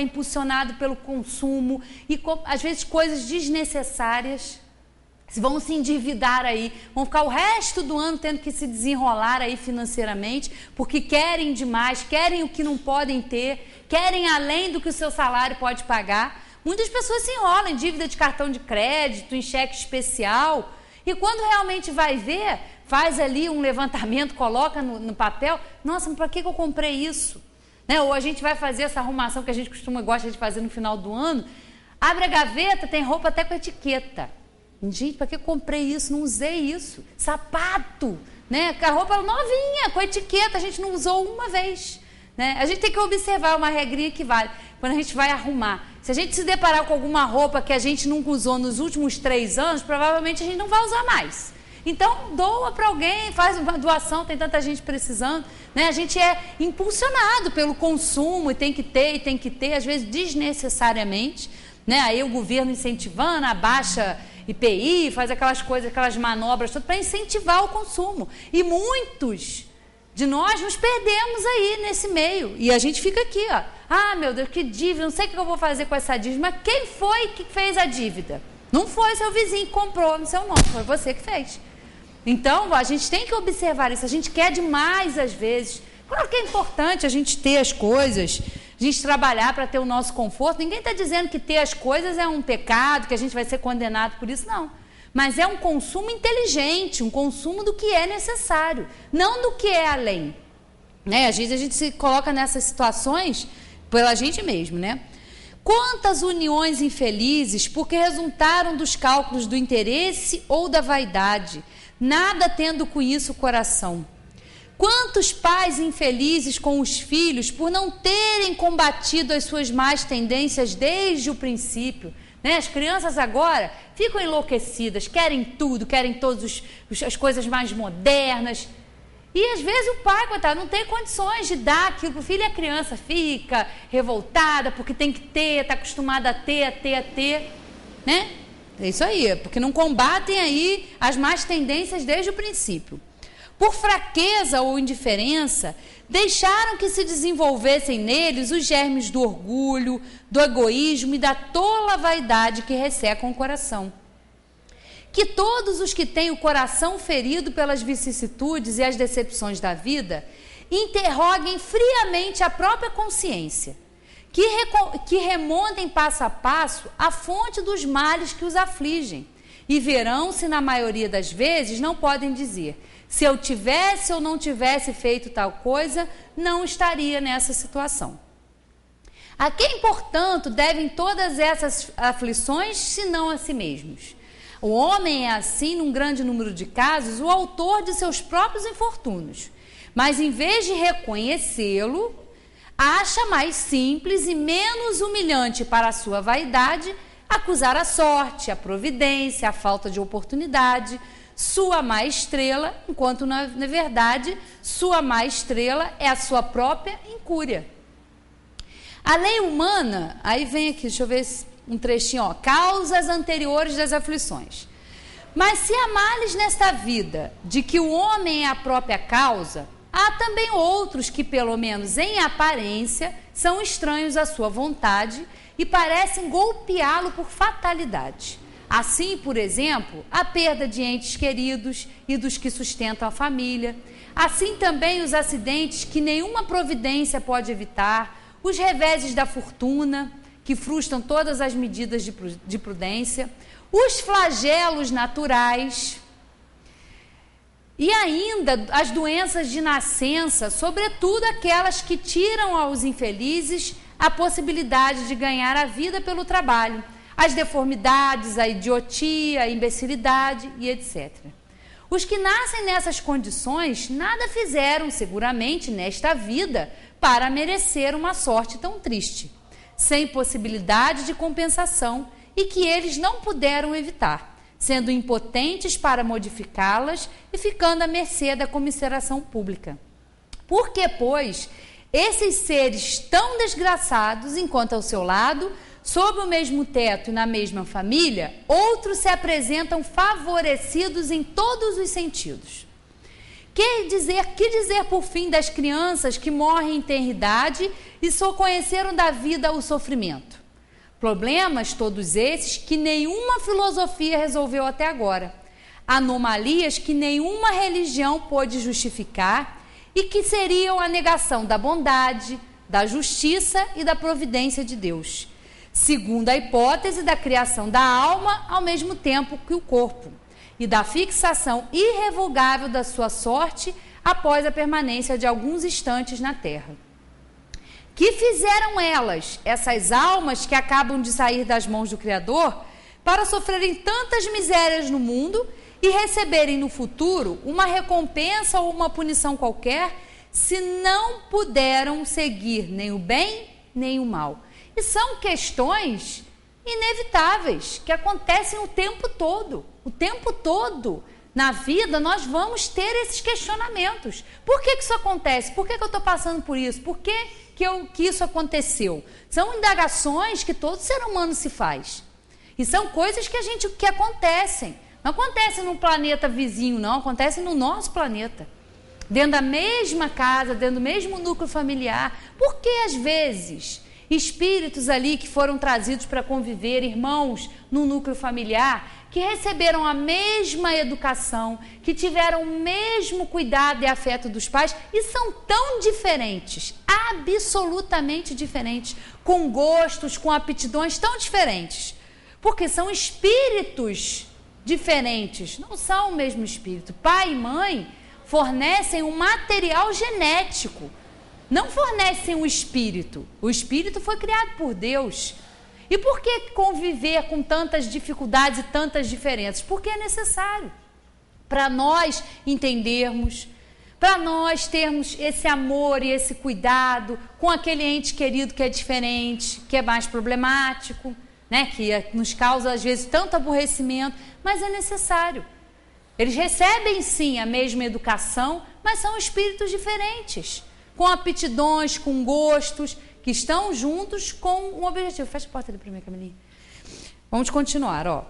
Speaker 2: impulsionado pelo consumo e às vezes coisas desnecessárias, vão se endividar aí, vão ficar o resto do ano tendo que se desenrolar aí financeiramente, porque querem demais, querem o que não podem ter, querem além do que o seu salário pode pagar. Muitas pessoas se enrolam em dívida de cartão de crédito, em cheque especial, e quando realmente vai ver, faz ali um levantamento, coloca no papel, nossa, mas para que eu comprei isso? Né? Ou a gente vai fazer essa arrumação que a gente gosta de fazer no final do ano, abre a gaveta, tem roupa até com etiqueta. Gente, para que eu comprei isso? Não usei isso. Sapato, né? A roupa novinha, com etiqueta, a gente não usou uma vez. Né? A gente tem que observar uma regrinha que vale. Quando a gente vai arrumar, se a gente se deparar com alguma roupa que a gente nunca usou nos últimos 3 anos, provavelmente a gente não vai usar mais. Então, doa para alguém, faz uma doação, tem tanta gente precisando. Né? A gente é impulsionado pelo consumo e tem que ter, às vezes desnecessariamente. Né? Aí o governo incentivando, abaixa IPI, faz aquelas coisas, aquelas manobras todas para incentivar o consumo. E muitos de nós nos perdemos aí nesse meio. E a gente fica aqui, ó. Ah, meu Deus, que dívida, não sei o que eu vou fazer com essa dívida. Mas quem foi que fez a dívida? Não foi seu vizinho que comprou no seu nome, foi você que fez. Então, a gente tem que observar isso. A gente quer demais às vezes. Claro que é importante a gente ter as coisas, a gente trabalhar para ter o nosso conforto. Ninguém está dizendo que ter as coisas é um pecado, que a gente vai ser condenado por isso, não. Mas é um consumo inteligente, um consumo do que é necessário, não do que é além. Né? Às vezes a gente se coloca nessas situações pela gente mesmo, né? Quantas uniões infelizes porque resultaram dos cálculos do interesse ou da vaidade, nada tendo com isso o coração. Quantos pais infelizes com os filhos por não terem combatido as suas más tendências desde o princípio. Né? As crianças agora ficam enlouquecidas, querem tudo, querem todas as coisas mais modernas. E às vezes o pai, coitado, não tem condições de dar aquilo para o filho, e a criança fica revoltada porque tem que ter, está acostumada a ter. Né? É isso aí, porque não combatem aí as más tendências desde o princípio. Por fraqueza ou indiferença, deixaram que se desenvolvessem neles os germes do orgulho, do egoísmo e da tola vaidade que ressecam o coração. Que todos os que têm o coração ferido pelas vicissitudes e as decepções da vida, interroguem friamente a própria consciência, que remontem passo a passo a fonte dos males que os afligem, e verão se na maioria das vezes não podem dizer: se eu tivesse ou não tivesse feito tal coisa, não estaria nessa situação. A quem, portanto, devem todas essas aflições, senão a si mesmos? O homem é, assim, num grande número de casos, o autor de seus próprios infortúnios. Mas, em vez de reconhecê-lo, acha mais simples e menos humilhante para a sua vaidade acusar a sorte, a providência, a falta de oportunidade, sua má estrela, enquanto na verdade sua má estrela é a sua própria incúria. A lei humana, aí vem aqui, deixa eu ver um trechinho, ó, causas anteriores das aflições. Mas se há males nesta vida de que o homem é a própria causa, há também outros que, pelo menos em aparência, são estranhos à sua vontade e parecem golpeá-lo por fatalidade. Assim, por exemplo, a perda de entes queridos e dos que sustentam a família. Assim também os acidentes que nenhuma providência pode evitar, os reveses da fortuna, que frustram todas as medidas de prudência, os flagelos naturais e ainda as doenças de nascença, sobretudo aquelas que tiram aos infelizes a possibilidade de ganhar a vida pelo trabalho, as deformidades, a idiotia, a imbecilidade e etc. Os que nascem nessas condições nada fizeram, seguramente, nesta vida para merecer uma sorte tão triste, sem possibilidade de compensação e que eles não puderam evitar, sendo impotentes para modificá-las e ficando à mercê da comiseração pública. Por que, pois, esses seres tão desgraçados, enquanto ao seu lado, sob o mesmo teto e na mesma família, outros se apresentam favorecidos em todos os sentidos? Que dizer por fim das crianças que morrem em tenra idade e só conheceram da vida o sofrimento? Problemas todos esses que nenhuma filosofia resolveu até agora. Anomalias que nenhuma religião pôde justificar e que seriam a negação da bondade, da justiça e da providência de Deus, segundo a hipótese da criação da alma ao mesmo tempo que o corpo, e da fixação irrevogável da sua sorte após a permanência de alguns instantes na terra. Que fizeram elas, essas almas que acabam de sair das mãos do Criador, para sofrerem tantas misérias no mundo e receberem no futuro uma recompensa ou uma punição qualquer, se não puderam seguir nem o bem nem o mal? E são questões inevitáveis, que acontecem o tempo todo. O tempo todo, na vida, nós vamos ter esses questionamentos. Por que isso acontece? Por que eu estou passando por isso? Por que isso aconteceu? São indagações que todo ser humano se faz. E são coisas que acontecem. Não acontecem no planeta vizinho, não. Acontecem no nosso planeta. Dentro da mesma casa, dentro do mesmo núcleo familiar. Por que, às vezes, espíritos ali que foram trazidos para conviver, irmãos no núcleo familiar, que receberam a mesma educação, que tiveram o mesmo cuidado e afeto dos pais, e são tão diferentes, absolutamente diferentes, com gostos, com aptidões tão diferentes, porque são espíritos diferentes, não são o mesmo espírito. Pai e mãe fornecem um material genético, não fornecem o espírito. O espírito foi criado por Deus. E por que conviver com tantas dificuldades e tantas diferenças? Porque é necessário para nós entendermos, para nós termos esse amor e esse cuidado com aquele ente querido que é diferente, que é mais problemático, né? Que nos causa às vezes tanto aborrecimento, mas é necessário. Eles recebem sim a mesma educação, mas são espíritos diferentes, com aptidões, com gostos, que estão juntos com um objetivo. Fecha a porta ali para mim, Camilinha. Vamos continuar, ó.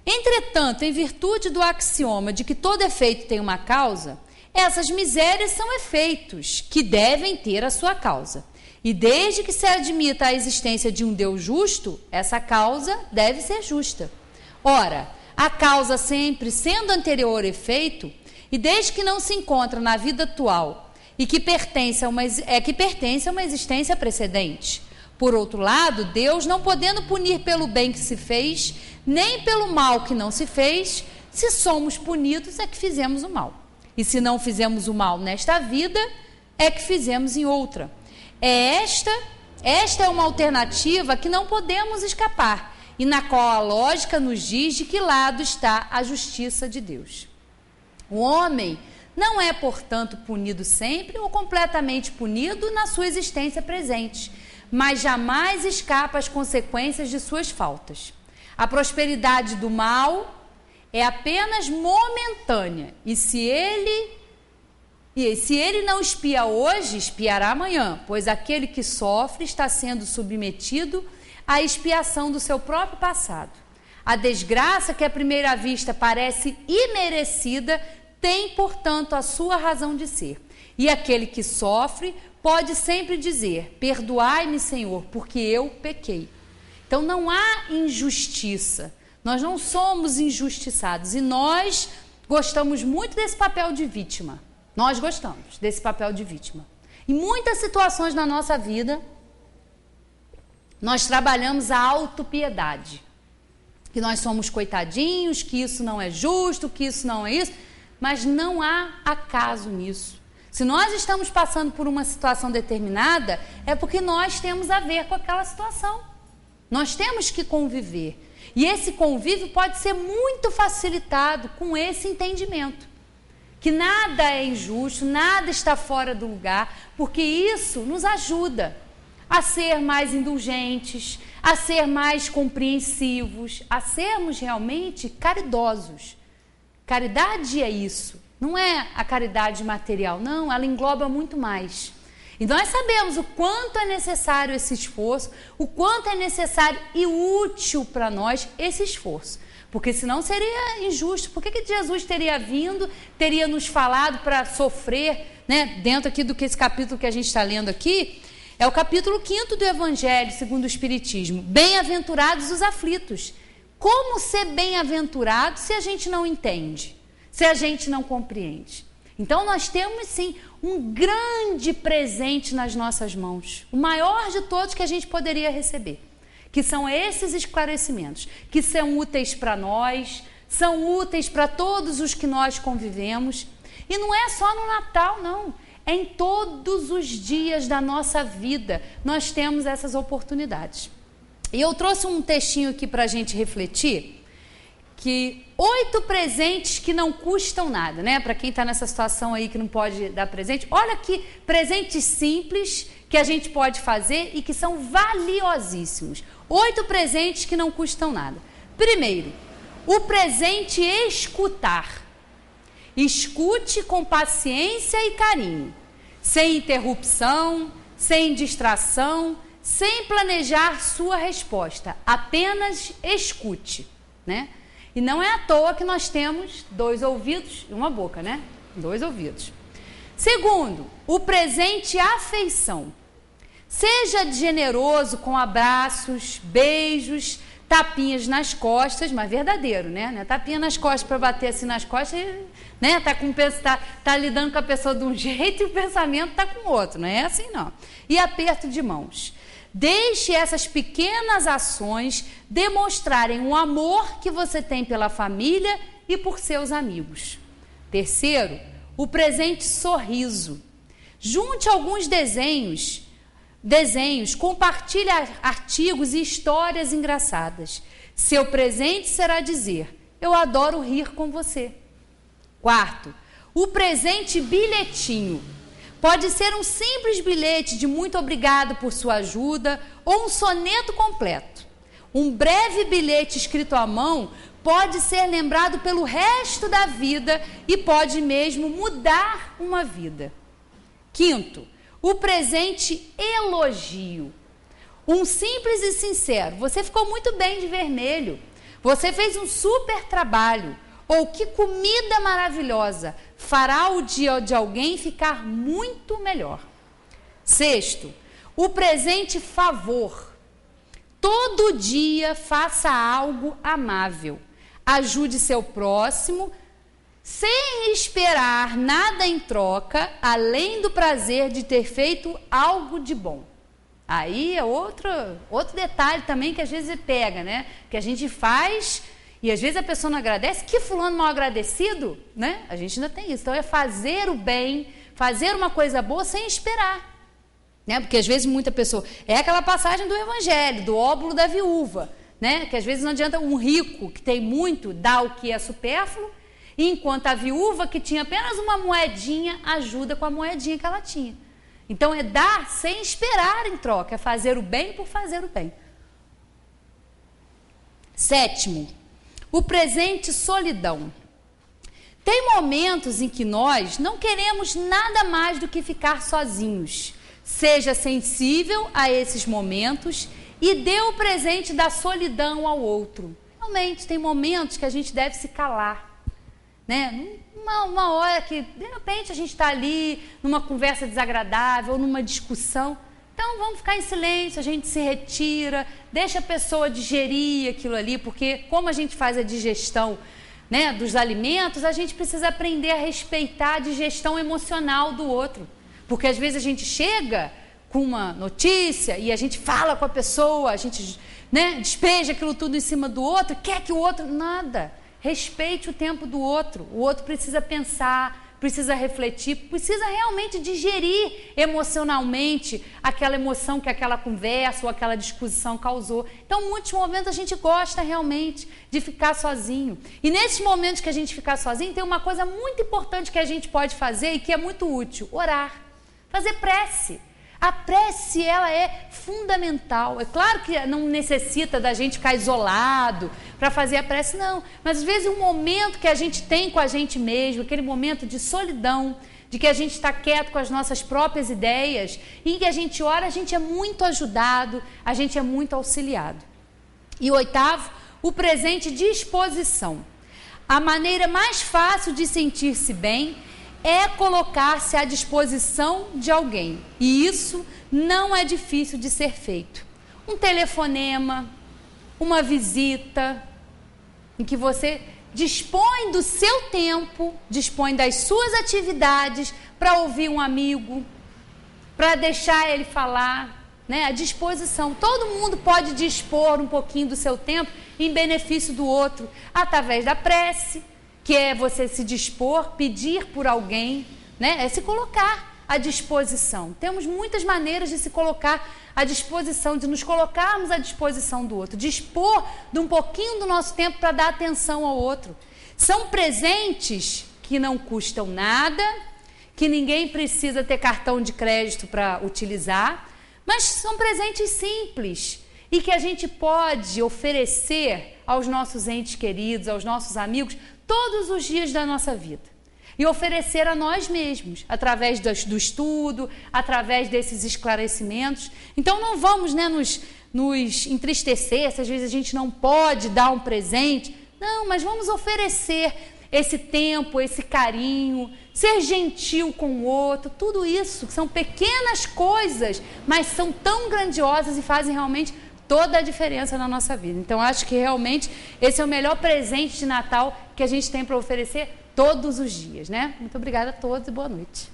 Speaker 2: Entretanto, em virtude do axioma de que todo efeito tem uma causa, essas misérias são efeitos que devem ter a sua causa. E desde que se admita a existência de um Deus justo, essa causa deve ser justa. Ora, a causa sempre sendo anterior ao efeito, e desde que não se encontra na vida atual e que pertence a uma existência precedente. Por outro lado, Deus, não podendo punir pelo bem que se fez, nem pelo mal que não se fez, se somos punidos é que fizemos o mal. E se não fizemos o mal nesta vida, é que fizemos em outra. Esta é uma alternativa que não podemos escapar, e na qual a lógica nos diz de que lado está a justiça de Deus. O homem não é, portanto, punido sempre ou completamente punido na sua existência presente, mas jamais escapa às consequências de suas faltas. A prosperidade do mal é apenas momentânea, e se ele não espia hoje, espiará amanhã, pois aquele que sofre está sendo submetido à expiação do seu próprio passado. A desgraça que à primeira vista parece imerecida tem, portanto, a sua razão de ser. E aquele que sofre pode sempre dizer: perdoai-me, Senhor, porque eu pequei. Então não há injustiça. Nós não somos injustiçados. E nós gostamos muito desse papel de vítima. Nós gostamos desse papel de vítima. Em muitas situações na nossa vida, nós trabalhamos a autopiedade. Que nós somos coitadinhos, que isso não é justo, que isso não é isso. Mas não há acaso nisso. Se nós estamos passando por uma situação determinada, é porque nós temos a ver com aquela situação. Nós temos que conviver. E esse convívio pode ser muito facilitado com esse entendimento. Que nada é injusto, nada está fora do lugar, porque isso nos ajuda a ser mais indulgentes, a ser mais compreensivos, a sermos realmente caridosos. Caridade é isso, não é a caridade material, não, ela engloba muito mais. E nós sabemos o quanto é necessário esse esforço, o quanto é necessário e útil para nós esse esforço. Porque senão seria injusto. Por que Jesus teria vindo, teria nos falado para sofrer, né, dentro aqui do que esse capítulo que a gente está lendo aqui, É o capítulo 5º do Evangelho, segundo o Espiritismo. Bem-aventurados os aflitos. Como ser bem-aventurado se a gente não entende? Se a gente não compreende? Então, nós temos, sim, um grande presente nas nossas mãos. O maior de todos que a gente poderia receber. Que são esses esclarecimentos. Que são úteis para nós, são úteis para todos os que nós convivemos. E não é só no Natal, não. Em todos os dias da nossa vida, nós temos essas oportunidades. E eu trouxe um textinho aqui para a gente refletir, que 8 presentes que não custam nada, né? Para quem está nessa situação aí que não pode dar presente, olha que presentes simples que a gente pode fazer e que são valiosíssimos. 8 presentes que não custam nada. Primeiro, o presente escutar. Escute com paciência e carinho, sem interrupção, sem distração, sem planejar sua resposta. Apenas escute, né? E não é à toa que nós temos 2 ouvidos e uma boca, né? 2 ouvidos. Segundo, o presente afeição. Seja generoso com abraços, beijos, tapinhas nas costas, mas verdadeiro, né? Não é tapinha nas costas para bater assim nas costas, né? Tá lidando com a pessoa de um jeito e o pensamento tá com outro, não é assim não. E aperto de mãos. Deixe essas pequenas ações demonstrarem o amor que você tem pela família e por seus amigos. Terceiro, o presente sorriso. Junte alguns desenhos, compartilhe artigos e histórias engraçadas. Seu presente será dizer: eu adoro rir com você. Quarto, o presente bilhetinho. Pode ser um simples bilhete de muito obrigado por sua ajuda ou um soneto completo. Um breve bilhete escrito à mão pode ser lembrado pelo resto da vida e pode mesmo mudar uma vida. Quinto, o presente elogio. Um simples e sincero: você ficou muito bem de vermelho, você fez um super trabalho, ou que comida maravilhosa, fará o dia de alguém ficar muito melhor. Sexto, o presente favor. Todo dia faça algo amável, ajude seu próximo, sem esperar nada em troca, além do prazer de ter feito algo de bom. Aí é outro detalhe também que às vezes pega, né? Que a gente faz e às vezes a pessoa não agradece. Que fulano mal agradecido, né? A gente ainda tem isso. Então é fazer o bem, fazer uma coisa boa sem esperar, né? Porque às vezes muita pessoa... É aquela passagem do Evangelho, do óbolo da viúva, né? Que às vezes não adianta um rico que tem muito dar o que é supérfluo, enquanto a viúva que tinha apenas uma moedinha ajuda com a moedinha que ela tinha. Então é dar sem esperar em troca, é fazer o bem por fazer o bem. Sétimo, o presente solidão. Tem momentos em que nós não queremos nada mais do que ficar sozinhos. Seja sensível a esses momentos e dê o presente da solidão ao outro. Realmente, tem momentos que a gente deve se calar, né? Uma hora que, de repente, a gente está ali numa conversa desagradável, numa discussão. Então, vamos ficar em silêncio, a gente se retira, deixa a pessoa digerir aquilo ali, porque como a gente faz a digestão, né, dos alimentos, a gente precisa aprender a respeitar a digestão emocional do outro. Porque às vezes a gente chega com uma notícia e a gente fala com a pessoa, a gente, né, despeja aquilo tudo em cima do outro, quer que o outro... Nada. Respeite o tempo do outro. O outro precisa pensar, precisa refletir, precisa realmente digerir emocionalmente aquela emoção que aquela conversa ou aquela discussão causou. Então, em muitos momentos a gente gosta realmente de ficar sozinho. E nesses momentos que a gente fica sozinho, tem uma coisa muito importante que a gente pode fazer e que é muito útil: orar, fazer prece. A prece, ela é fundamental. É claro que não necessita da gente ficar isolado para fazer a prece, não. Mas às vezes um momento que a gente tem com a gente mesmo, aquele momento de solidão, de que a gente está quieto com as nossas próprias ideias, e em que a gente ora, a gente é muito ajudado, a gente é muito auxiliado. E oitavo, o presente disposição. A maneira mais fácil de sentir-se bem é colocar-se à disposição de alguém. E isso não é difícil de ser feito. Um telefonema, uma visita, em que você dispõe do seu tempo, dispõe das suas atividades para ouvir um amigo, para deixar ele falar, né? À disposição. Todo mundo pode dispor um pouquinho do seu tempo em benefício do outro, através da prece, que é você se dispor, pedir por alguém, né? É se colocar à disposição. Temos muitas maneiras de se colocar à disposição, de nos colocarmos à disposição do outro, dispor de um pouquinho do nosso tempo para dar atenção ao outro. São presentes que não custam nada, que ninguém precisa ter cartão de crédito para utilizar, mas são presentes simples e que a gente pode oferecer aos nossos entes queridos, aos nossos amigos, todos os dias da nossa vida. E oferecer a nós mesmos, através do estudo, através desses esclarecimentos. Então não vamos, né, nos entristecer se às vezes a gente não pode dar um presente. Não, mas vamos oferecer esse tempo, esse carinho, ser gentil com o outro, tudo isso que são pequenas coisas, mas são tão grandiosas e fazem realmente toda a diferença na nossa vida. Então acho que realmente esse é o melhor presente de Natal que a gente tem para oferecer todos os dias, né? Muito obrigada a todos e boa noite.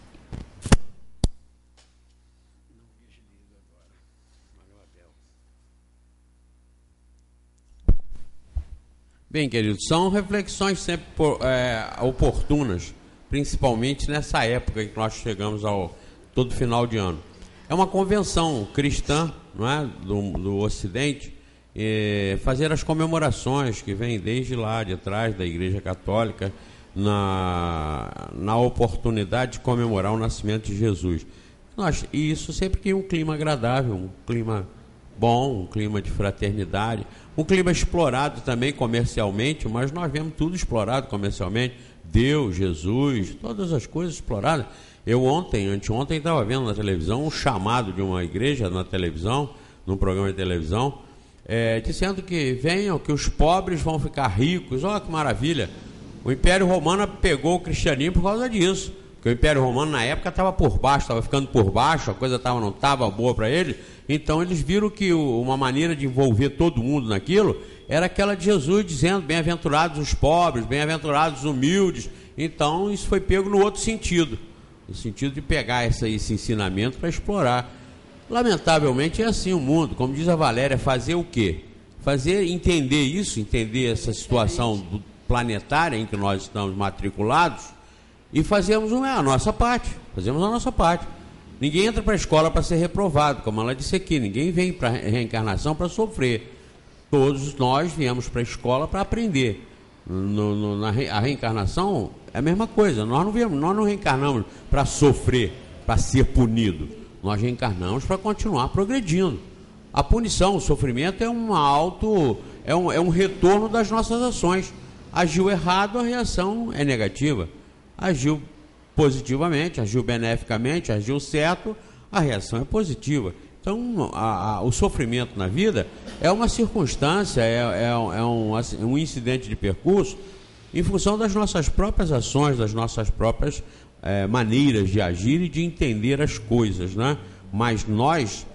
Speaker 1: Bem, queridos, são reflexões sempre oportunas, principalmente nessa época que nós chegamos ao todo final de ano. É uma convenção cristã, não é, do Ocidente, fazer as comemorações que vêm desde lá de trás da Igreja Católica, na oportunidade de comemorar o nascimento de Jesus. E isso sempre tem um clima agradável, um clima bom, um clima de fraternidade, um clima explorado também comercialmente, mas nós vemos tudo explorado comercialmente, Deus, Jesus, todas as coisas exploradas. Eu anteontem estava vendo na televisão um chamado de uma igreja na televisão, num programa de televisão, dizendo que venham, que os pobres vão ficar ricos. Olha que maravilha! O Império Romano pegou o cristianismo por causa disso, porque o Império Romano na época estava por baixo, estava ficando por baixo, a coisa não estava boa para ele, então eles viram que uma maneira de envolver todo mundo naquilo era aquela de Jesus dizendo, bem-aventurados os pobres, bem-aventurados os humildes. Então isso foi pego no outro sentido, no sentido de pegar esse ensinamento para explorar. Lamentavelmente é assim o mundo, como diz a Valéria, fazer o quê? Entender essa situação planetária em que nós estamos matriculados e fazemos a nossa parte. Ninguém entra para a escola para ser reprovado, como ela disse aqui, ninguém vem para a reencarnação para sofrer. Todos nós viemos para a escola para aprender. A reencarnação é a mesma coisa, nós não reencarnamos para sofrer, para ser punido, nós reencarnamos para continuar progredindo. A punição, o sofrimento é um retorno das nossas ações. Agiu errado, a reação é negativa. Agiu positivamente, agiu beneficamente, agiu certo, a reação é positiva. Então, o sofrimento na vida é uma circunstância, um incidente de percurso em função das nossas próprias ações, das nossas próprias maneiras de agir e de entender as coisas, né? Mas nós,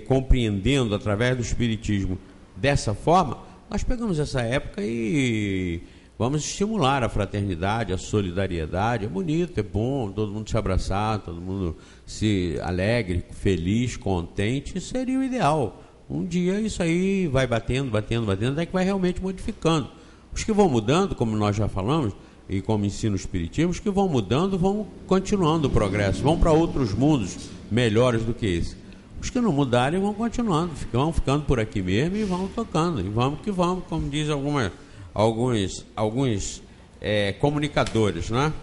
Speaker 1: compreendendo através do Espiritismo dessa forma, nós pegamos essa época e vamos estimular a fraternidade, a solidariedade. É bonito, é bom, todo mundo se abraçar, todo mundo se alegre, feliz, contente. Isso seria o ideal. Um dia isso aí vai batendo, até que vai realmente modificando. Os que vão mudando, como nós já falamos, e como ensina o Espiritismo, os que vão mudando vão continuando o progresso, vão para outros mundos melhores do que esse. Os que não mudarem vão continuando, vão ficando por aqui mesmo e vão tocando, e vamos que vamos, como diz alguns comunicadores, né?